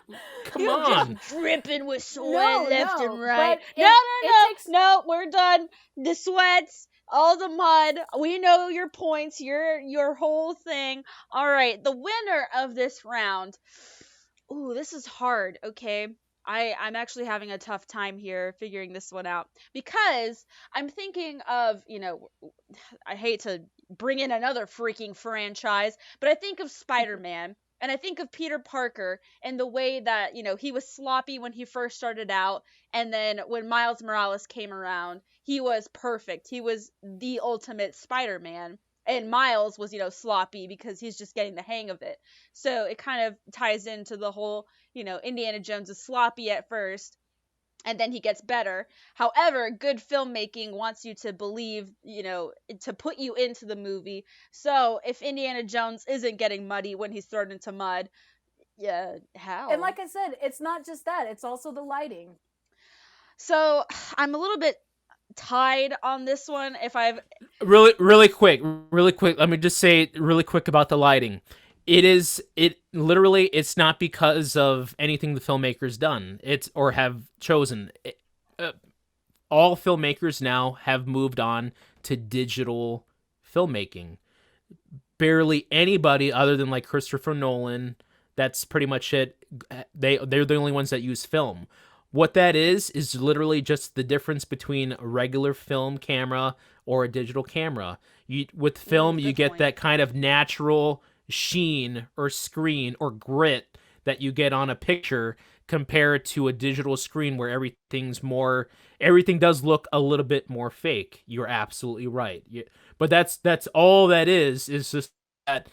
come You're on. just dripping with sweat No, left no, and right. but No, it takes- no, we're done. The sweats, all the mud. We know your points, your whole thing. All right, the winner of this round. Ooh, this is hard. Okay. I'm actually having a tough time here figuring this one out because I'm thinking of, I hate to bring in another freaking franchise, but I think of Spider-Man and I think of Peter Parker and the way that, he was sloppy when he first started out. And then when Miles Morales came around, he was perfect. He was the ultimate Spider-Man. And Miles was, sloppy because he's just getting the hang of it. So it kind of ties into the whole, Indiana Jones is sloppy at first and then he gets better. However, good filmmaking wants you to believe, to put you into the movie. So if Indiana Jones isn't getting muddy when he's thrown into mud, yeah, how? And like I said, it's not just that, it's also the lighting. So I'm a little bit tied on this one. If I've Really quick. Let me just say really quick about the lighting. It's not because of anything the filmmakers done. Or have chosen. All filmmakers now have moved on to digital filmmaking. Barely anybody other than like Christopher Nolan. That's pretty much it. They're the only ones that use film. What that is literally just the difference between a regular film camera or a digital camera. With film, you good get point. that kind of natural sheen or screen or grit that you get on a picture compared to a digital screen where everything does look a little bit more fake. You're absolutely right. But that's all that is just that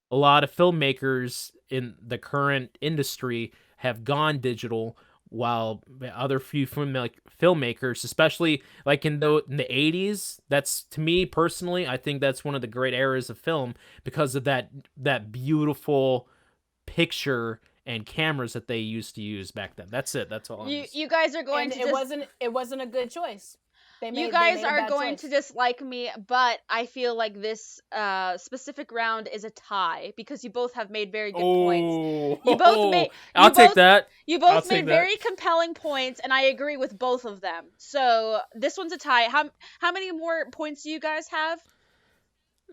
a lot of filmmakers in the current industry have gone digital, while other few filmmakers, especially like in the 80s, that's, to me personally, I think that's one of the great eras of film because of that beautiful picture and cameras that they used to use back then. That's it. That's all. you guys are going And to it wasn't a good choice. You guys are going to dislike me, but I feel like this specific round is a tie because you both have made very good points. You both made. I'll take that. You I'll both take made that. very compelling points, and I agree with both of them. So this one's a tie. How many more points do you guys have?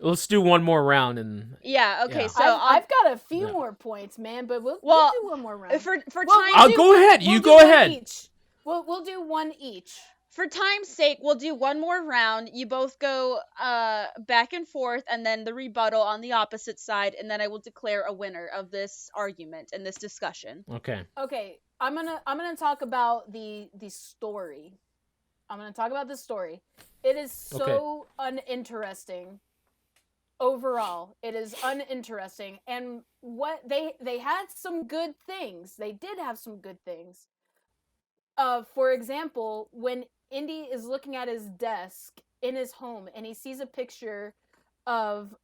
Let's do one more round and. Yeah. Okay. Yeah. So I've got a few Yeah. more points, man, but we'll do one more round. For Well, time. I'll go ahead. You We'll go do one ahead. each. We'll do one each. For time's sake, we'll do one more round. You both go back and forth, and then the rebuttal on the opposite side, and then I will declare a winner of this argument and this discussion. Okay. Okay, I'm gonna talk about the story. I'm gonna talk about the story. It is so uninteresting. Overall, it is uninteresting, and what they had some good things. They did have some good things. For example, when Indy is looking at his desk in his home and he sees a picture of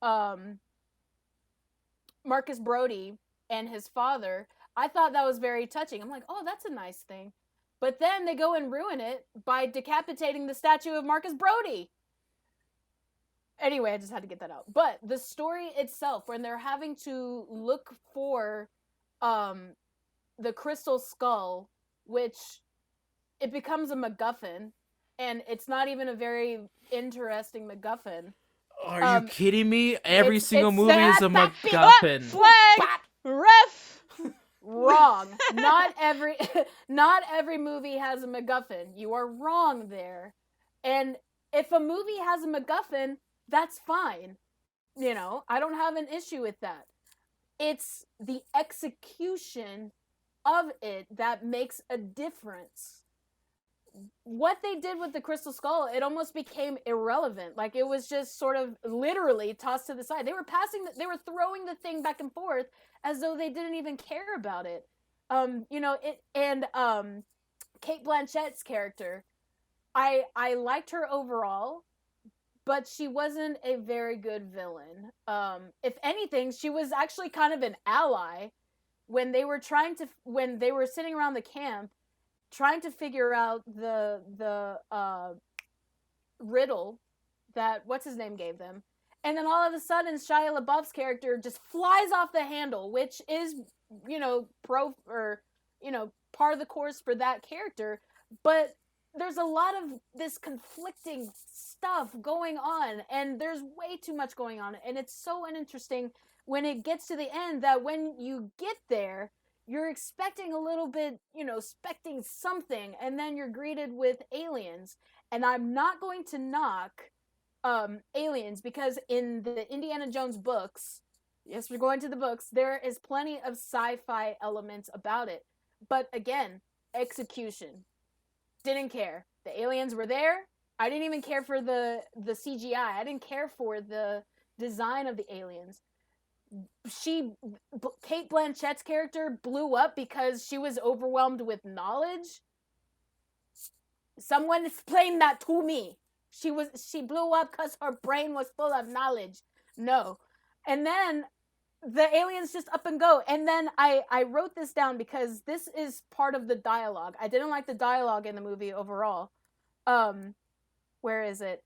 Marcus Brody and his father, I thought that was very touching. I'm like, oh, that's a nice thing. But then they go and ruin it by decapitating the statue of Marcus Brody. Anyway, I just had to get that out. But the story itself, when they're having to look for the crystal skull, which it becomes a MacGuffin, and it's not even a very interesting MacGuffin. Are you Um, kidding me? Every single it's movie is a Ah, MacGuffin. flag, Bop. ref. Wrong. Not every not every movie has a MacGuffin. You are wrong there. And if a movie has a MacGuffin, that's fine. I don't have an issue with that. It's the execution of it that makes a difference. What they did with the Crystal Skull, it almost became irrelevant. Like, it was just sort of literally tossed to the side. They were throwing the thing back and forth as though they didn't even care about it. Kate Blanchett's character, I liked her overall, but she wasn't a very good villain. If anything, she was actually kind of an ally when they were sitting around the camp trying to figure out the riddle that what's his name gave them. And then all of a sudden Shia LaBeouf's character just flies off the handle, which is, part of the course for that character. But there's a lot of this conflicting stuff going on, and there's way too much going on, and it's so uninteresting when it gets to the end that when you get there, you're expecting a little bit, expecting something, and then you're greeted with aliens. And I'm not going to knock aliens, because in the Indiana Jones books, yes, we're going to the books, there is plenty of sci-fi elements about it. But again, execution. Didn't care. The aliens were there. I didn't even care for the CGI. I didn't care for the design of the aliens. Kate Blanchett's character blew up because she was overwhelmed with knowledge. Someone explain that to me. She blew up because her brain was full of knowledge. No. And then the aliens just up and go. And then I wrote this down because this is part of the dialogue. I didn't like the dialogue in the movie overall. Where is it?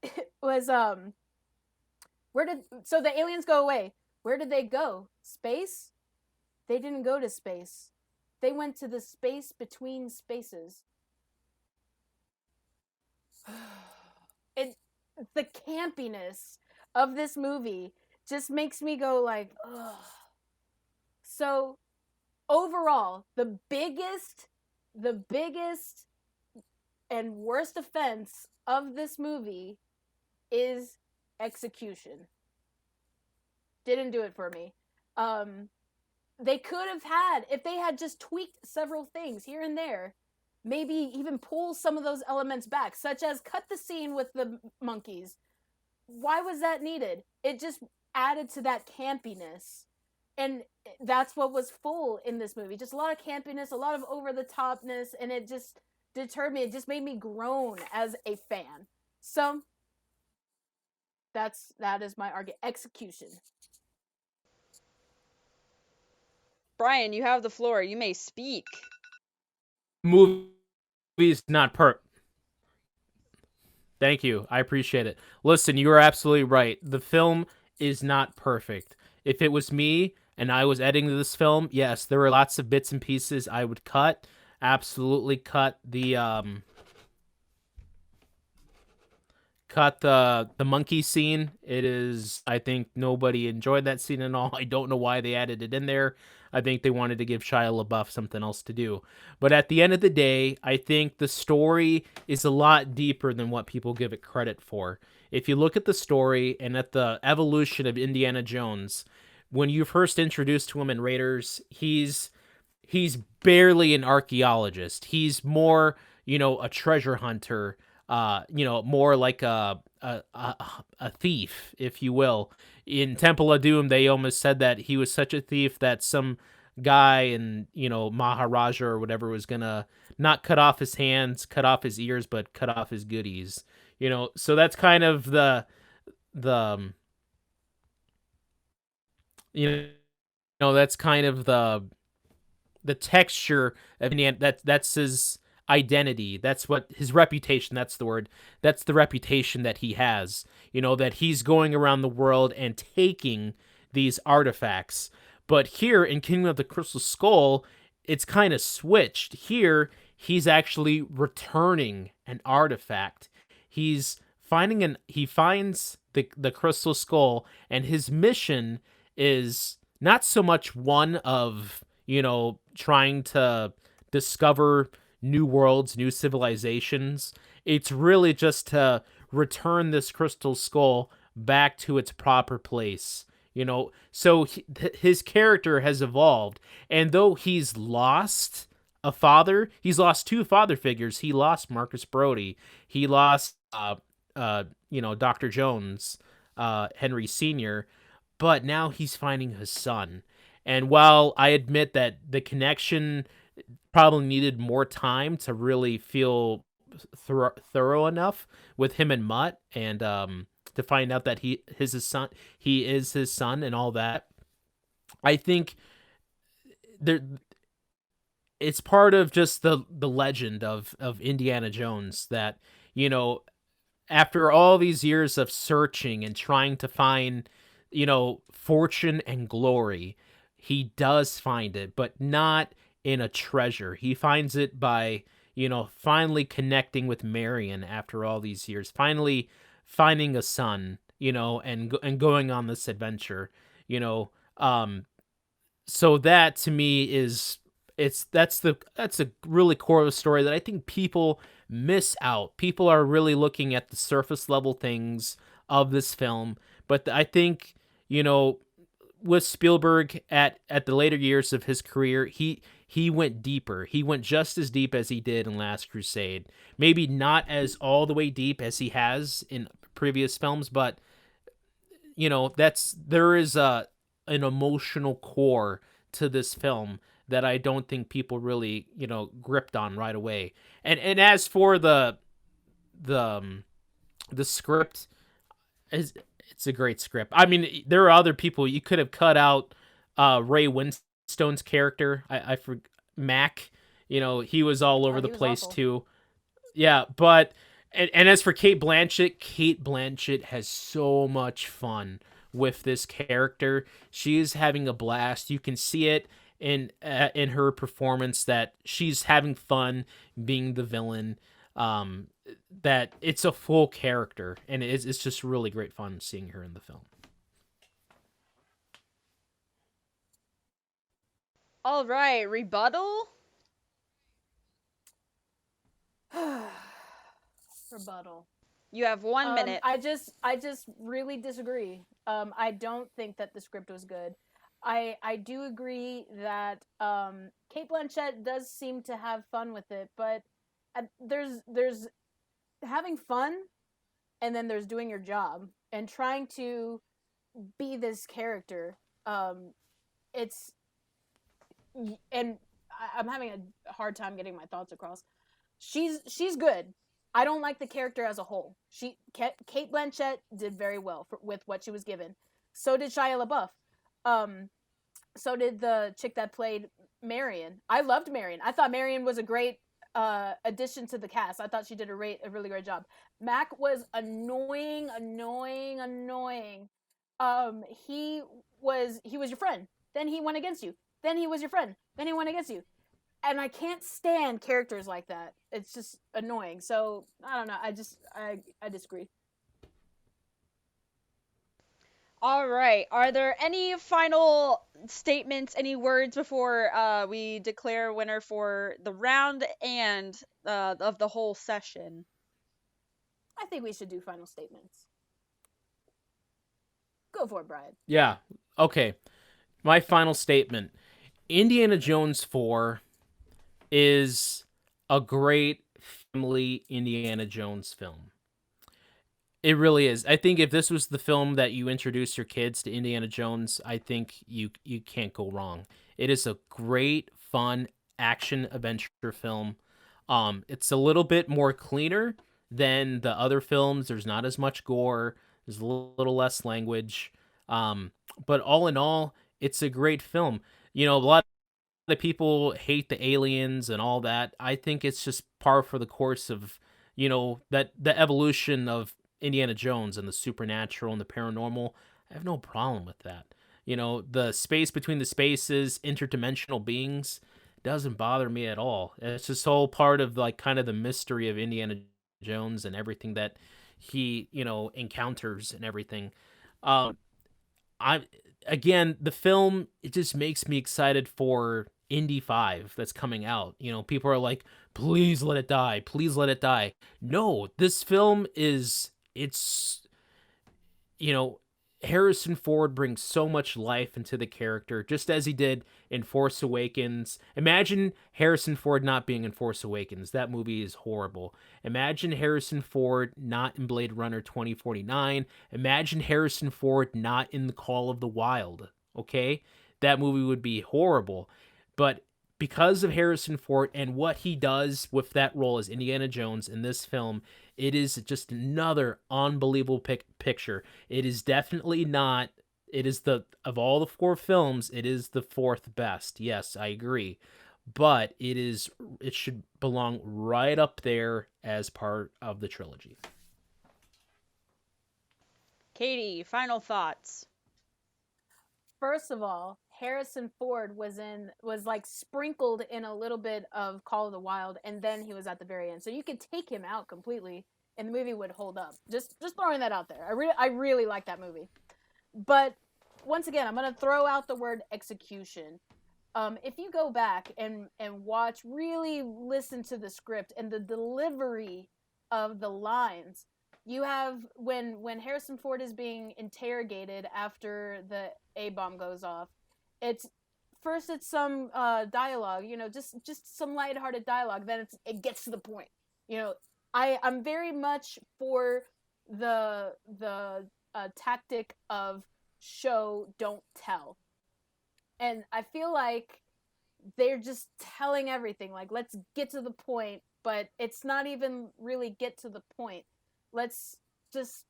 It was so the aliens go away. Where did they go? Space? They didn't go to space. They went to the space between spaces. The campiness of this movie just makes me go like, ugh. So overall, the biggest and worst offense of this movie is execution. Didn't do it for me. They could have had, if they had just tweaked several things here and there, maybe even pull some of those elements back, such as cut the scene with the monkeys. Why was that needed? It just added to that campiness. And that's what was full in this movie. Just a lot of campiness, a lot of over-the-topness, and it just deterred me. It just made me groan as a fan. So, that is my argument. Execution. Brian, you have the floor. You may speak. Movie's not Thank you. I appreciate it. Listen, you are absolutely right. The film is not perfect. If it was me and I was editing this film, yes, there are lots of bits and pieces I would cut. Absolutely cut the monkey scene. It is, I think nobody enjoyed that scene at all. I don't know why they added it in there. I think they wanted to give Shia LaBeouf something else to do. But at the end of the day, I think the story is a lot deeper than what people give it credit for. If you look at the story and at the evolution of Indiana Jones, when you first introduced to him in Raiders, he's barely an archaeologist. He's more, a treasure hunter, more like a thief, if you will. In Temple of Doom, they almost said that he was such a thief that some guy in, Maharaja or whatever was gonna not cut off his hands, cut off his ears, but cut off his goodies. So that's kind of the that's kind of the texture of Indiana. That's his identity. That's what his reputation. That's the word. That's the reputation that he has. That he's going around the world and taking these artifacts. But here in Kingdom of the Crystal Skull, it's kind of switched. Here, he's actually returning an artifact. He finds the crystal skull, and his mission is not so much one of, trying to discover new worlds, new civilizations. It's really just to return this crystal skull back to its proper place. So his character has evolved, and though he's lost a father, he's lost two father figures. He lost Marcus Brody. He lost Dr. Jones, Henry Sr., but now he's finding his son. And while I admit that the connection probably needed more time to really feel thorough enough with him and Mutt, and to find out that he is his son, and all that, I think there it's part of just the legend of Indiana Jones that, after all these years of searching and trying to find, fortune and glory, he does find it, but not in a treasure. He finds it by, finally connecting with Marion after all these years, finally finding a son, and going on this adventure, you know. So that to me is that's a really core of the story that I think people miss out. People are really looking at the surface level things of this film, but I think, with Spielberg at the later years of his career, he went deeper. He went just as deep as he did in Last Crusade. Maybe not as all the way deep as he has in previous films, but there is an emotional core to this film that I don't think people really, gripped on right away. And as for the script, it's a great script. I mean, there are other people you could have cut out. Ray Winstone's character, I forget, Mac. He was all over Oh, the he was place awful. too. Yeah, but and as for Kate Blanchett has so much fun with this character. She is having a blast. You can see it in her performance that she's having fun being the villain. That it's a full character, and it's just really great fun seeing her in the film. All right, rebuttal. Rebuttal. You have 1 minute. I just really disagree. I don't think that the script was good. I do agree that Kate Blanchett does seem to have fun with it, but there's having fun, and then there's doing your job and trying to be this character. It's and I'm having a hard time getting my thoughts across. She's good. I don't like the character as a whole. Kate Blanchett did very well with what she was given. So did Shia LaBeouf. Um, so did the chick that played Marion. I loved Marion. I thought Marion was a great addition to the cast. I thought she did a really great job. Mac was annoying, annoying, annoying. He was your friend. Then he went against you. Then he was your friend. Then he went against you. And I can't stand characters like that. It's just annoying. So I don't know. I disagree. All right. Are there any final statements, any words before we declare a winner for the round and of the whole session? I think we should do final statements. Go for it, Brian. Yeah. Okay. My final statement. Indiana Jones 4 is a great family Indiana Jones film. It really is. I think if this was the film that you introduce your kids to Indiana Jones, I think you can't go wrong. It is a great, fun action adventure film. It's a little bit more cleaner than the other films. There's not as much gore. There's a little less language. But all in all, it's a great film. A lot of people hate the aliens and all that. I think it's just par for the course of, that the evolution of Indiana Jones and the supernatural and the paranormal. I have no problem with that. The space between the spaces, interdimensional beings, doesn't bother me at all. It's just all part of like kind of the mystery of Indiana Jones and everything that he encounters and everything. Um, I again, the film, it just makes me excited for Indy 5 that's coming out. People are like, please let it die, please let it die. No, this film it's you know, Harrison Ford brings so much life into the character, just as he did in Force Awakens. Imagine Harrison Ford not being in Force Awakens. That movie is horrible. Imagine Harrison Ford not in Blade Runner 2049. Imagine Harrison Ford not in The Call of the Wild. Okay? That movie would be horrible. But because of Harrison Ford and what he does with that role as Indiana Jones in this film, it is just another unbelievable picture. It is definitely not. It is of all the 4 films, it is the 4th best. Yes, I agree, but it should belong right up there as part of the trilogy. Katie, final thoughts. First of all, Harrison Ford was like sprinkled in a little bit of Call of the Wild, and then he was at the very end. So you could take him out completely, and the movie would hold up. Just throwing that out there. I really like that movie. But once again, I'm gonna throw out the word execution. If you go back and watch, really listen to the script and the delivery of the lines, you have when Harrison Ford is being interrogated after the A bomb goes off. It's first it's some dialogue, just some lighthearted dialogue. Then it gets to the point. I'm very much for the tactic of show don't tell, and I feel like they're just telling everything. Like, let's get to the point, but it's not even really get to the point. Let's just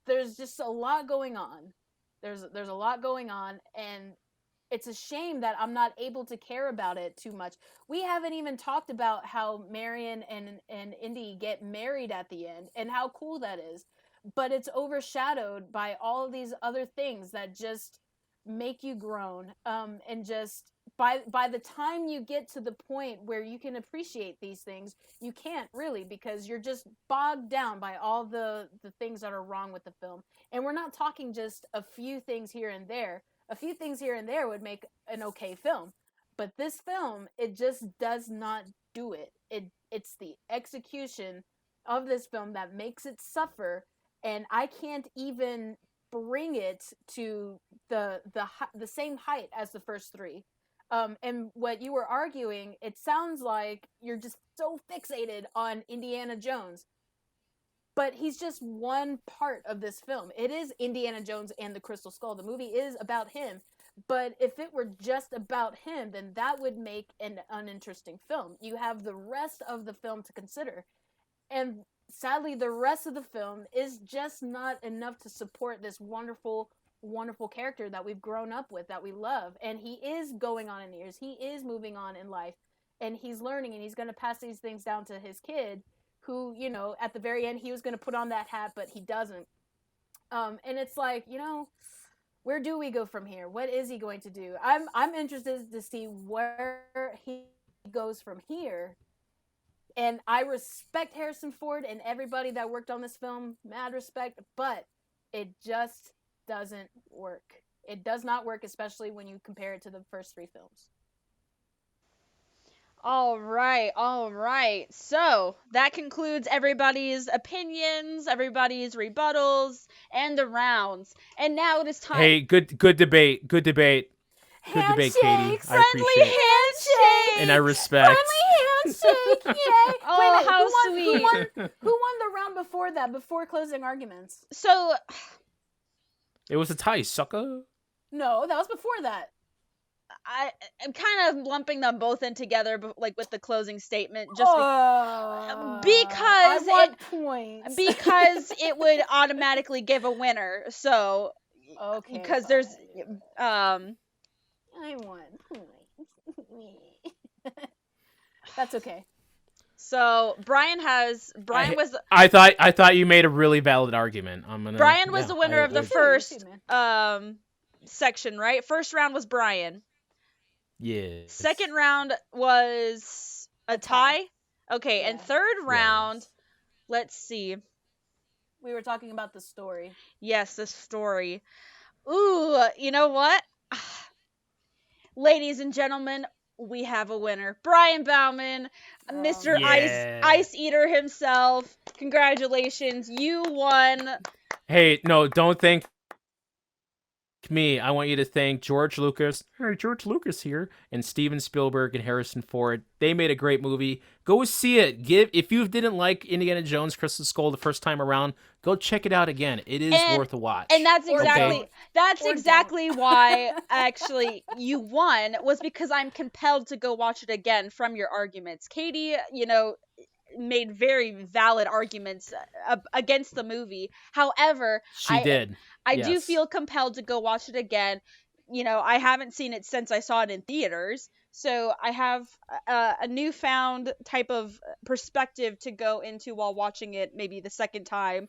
there's just a lot going on. There's a lot going on, and it's a shame that I'm not able to care about it too much. We haven't even talked about how Marion and Indy get married at the end and how cool that is. But it's overshadowed by all of these other things that just make you groan. And just by the time you get to the point where you can appreciate these things, you can't really, because you're just bogged down by all the things that are wrong with the film. And we're not talking just a few things here and there. A few things here and there would make an okay film, but this film, it just does not do it. It's the execution of this film that makes it suffer, and I can't even bring it to the same height as the first 3. And what you were arguing, it sounds like you're just so fixated on Indiana Jones, but he's just one part of this film. It is Indiana Jones and the Crystal Skull. The movie is about him, but if it were just about him, then that would make an uninteresting film. You have the rest of the film to consider, and sadly the rest of the film is just not enough to support this wonderful character that we've grown up with, that we love. And he is going on in years, he is moving on in life, and he's learning, and he's going to pass these things down to his kid, who, at the very end, he was going to put on that hat, but he doesn't. And it's like, where do we go from here? What is he going to do? I'm interested to see where he goes from here. And I respect Harrison Ford and everybody that worked on this film, mad respect, but it just doesn't work. It does not work, especially when you compare it to the first 3 films. All right, all right. So that concludes everybody's opinions, everybody's rebuttals, and the rounds. And now it is time. Hey, good debate. Good debate. Good debate, Katie. I Friendly appreciate it. handshake. And I respect. Friendly handshake! Yay! Oh, Wait a minute, how who sweet. who won the round before that, before closing arguments? So It was a tie, sucker. No, that was before that. I'm kind of lumping them both in together, like with the closing statement, just I because want points. because it would automatically give a winner. So Okay. because fine. there's I want points. That's okay. So Brian was I thought you made a really valid argument. Brian was the winner of the too, first man. section, right? First round was Brian. Yes. Second round was a tie. Okay, Yeah. and third round, Yes. let's see. We were talking about the story. Yes, the story. Ooh, you know what? Ladies and gentlemen, we have a winner. Brian Bauman, Mr. Yeah. Ice Eater himself. Congratulations, you won. Hey, no, don't thank me. I want you to thank George Lucas. Hey, George Lucas here, and Steven Spielberg and Harrison Ford. They made a great movie. Go see it. If you didn't like Indiana Jones Crystal Skull the first time around, go check it out again. It is And worth a watch. and that's Or exactly don't. that's Or exactly why actually you won, was because I'm compelled to go watch it again from your arguments. Katie, made very valid arguments against the movie. However, She I did. I do Yes. feel compelled to go watch it again. I haven't seen it since I saw it in theaters, so I have a newfound type of perspective to go into while watching it maybe the second time.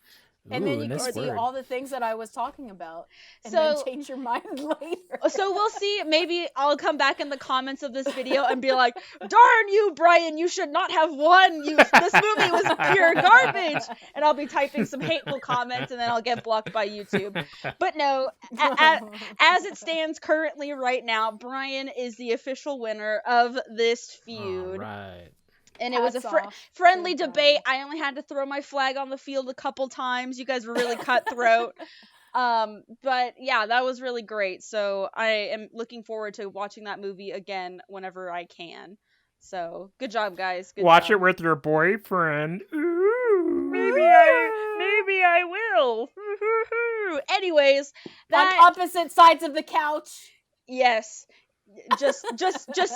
And then Ooh, you can nice see word. all the things that I was talking about, and then So change your mind later. so we'll see. Maybe I'll come back in the comments of this video and be like, "Darn you, Brian! You should not have won. This movie was pure garbage." And I'll be typing some hateful comments, and then I'll get blocked by YouTube. But no, as it stands currently right now, Brian is the official winner of this All feud. right. And it was a Hats off friendly to debate. Brian. I only had to throw my flag on the field a couple times. You guys were really cutthroat. But yeah, that was really great. So I am looking forward to watching that movie again whenever I can. So good job, guys. Good Watch job. it with your boyfriend. Ooh. Maybe I will. Anyways, On that opposite sides of the couch. yes, just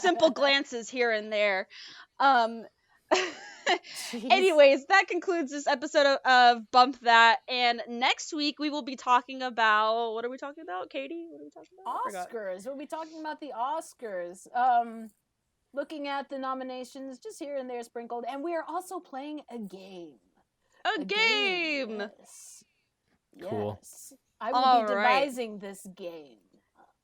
simple glances here and there. Um. Jeez. Anyways, that concludes this episode of Bump That. And next week we will be talking about, what are we talking about, Katie? What are we talking about? I forgot. Oscars. We'll be talking about the Oscars. Looking at the nominations just here and there sprinkled, and we are also playing a game. A game. Yes. Cool. Yes. I will All be right. devising this game.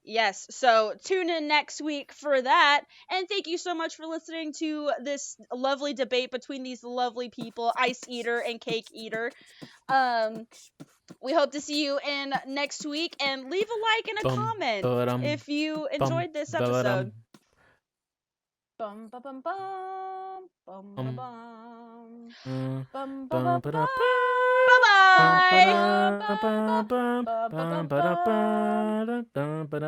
Yes, so tune in next week for that. And thank you so much for listening to this lovely debate between these lovely people, Ice Eater and Cake Eater. We hope to see you in next week, and leave a like and a comment if you enjoyed this episode. Bum ba bum bum bum ba bum bum Bum ba ba bum. Bye bye. Ba ba ba ba ba ba ba.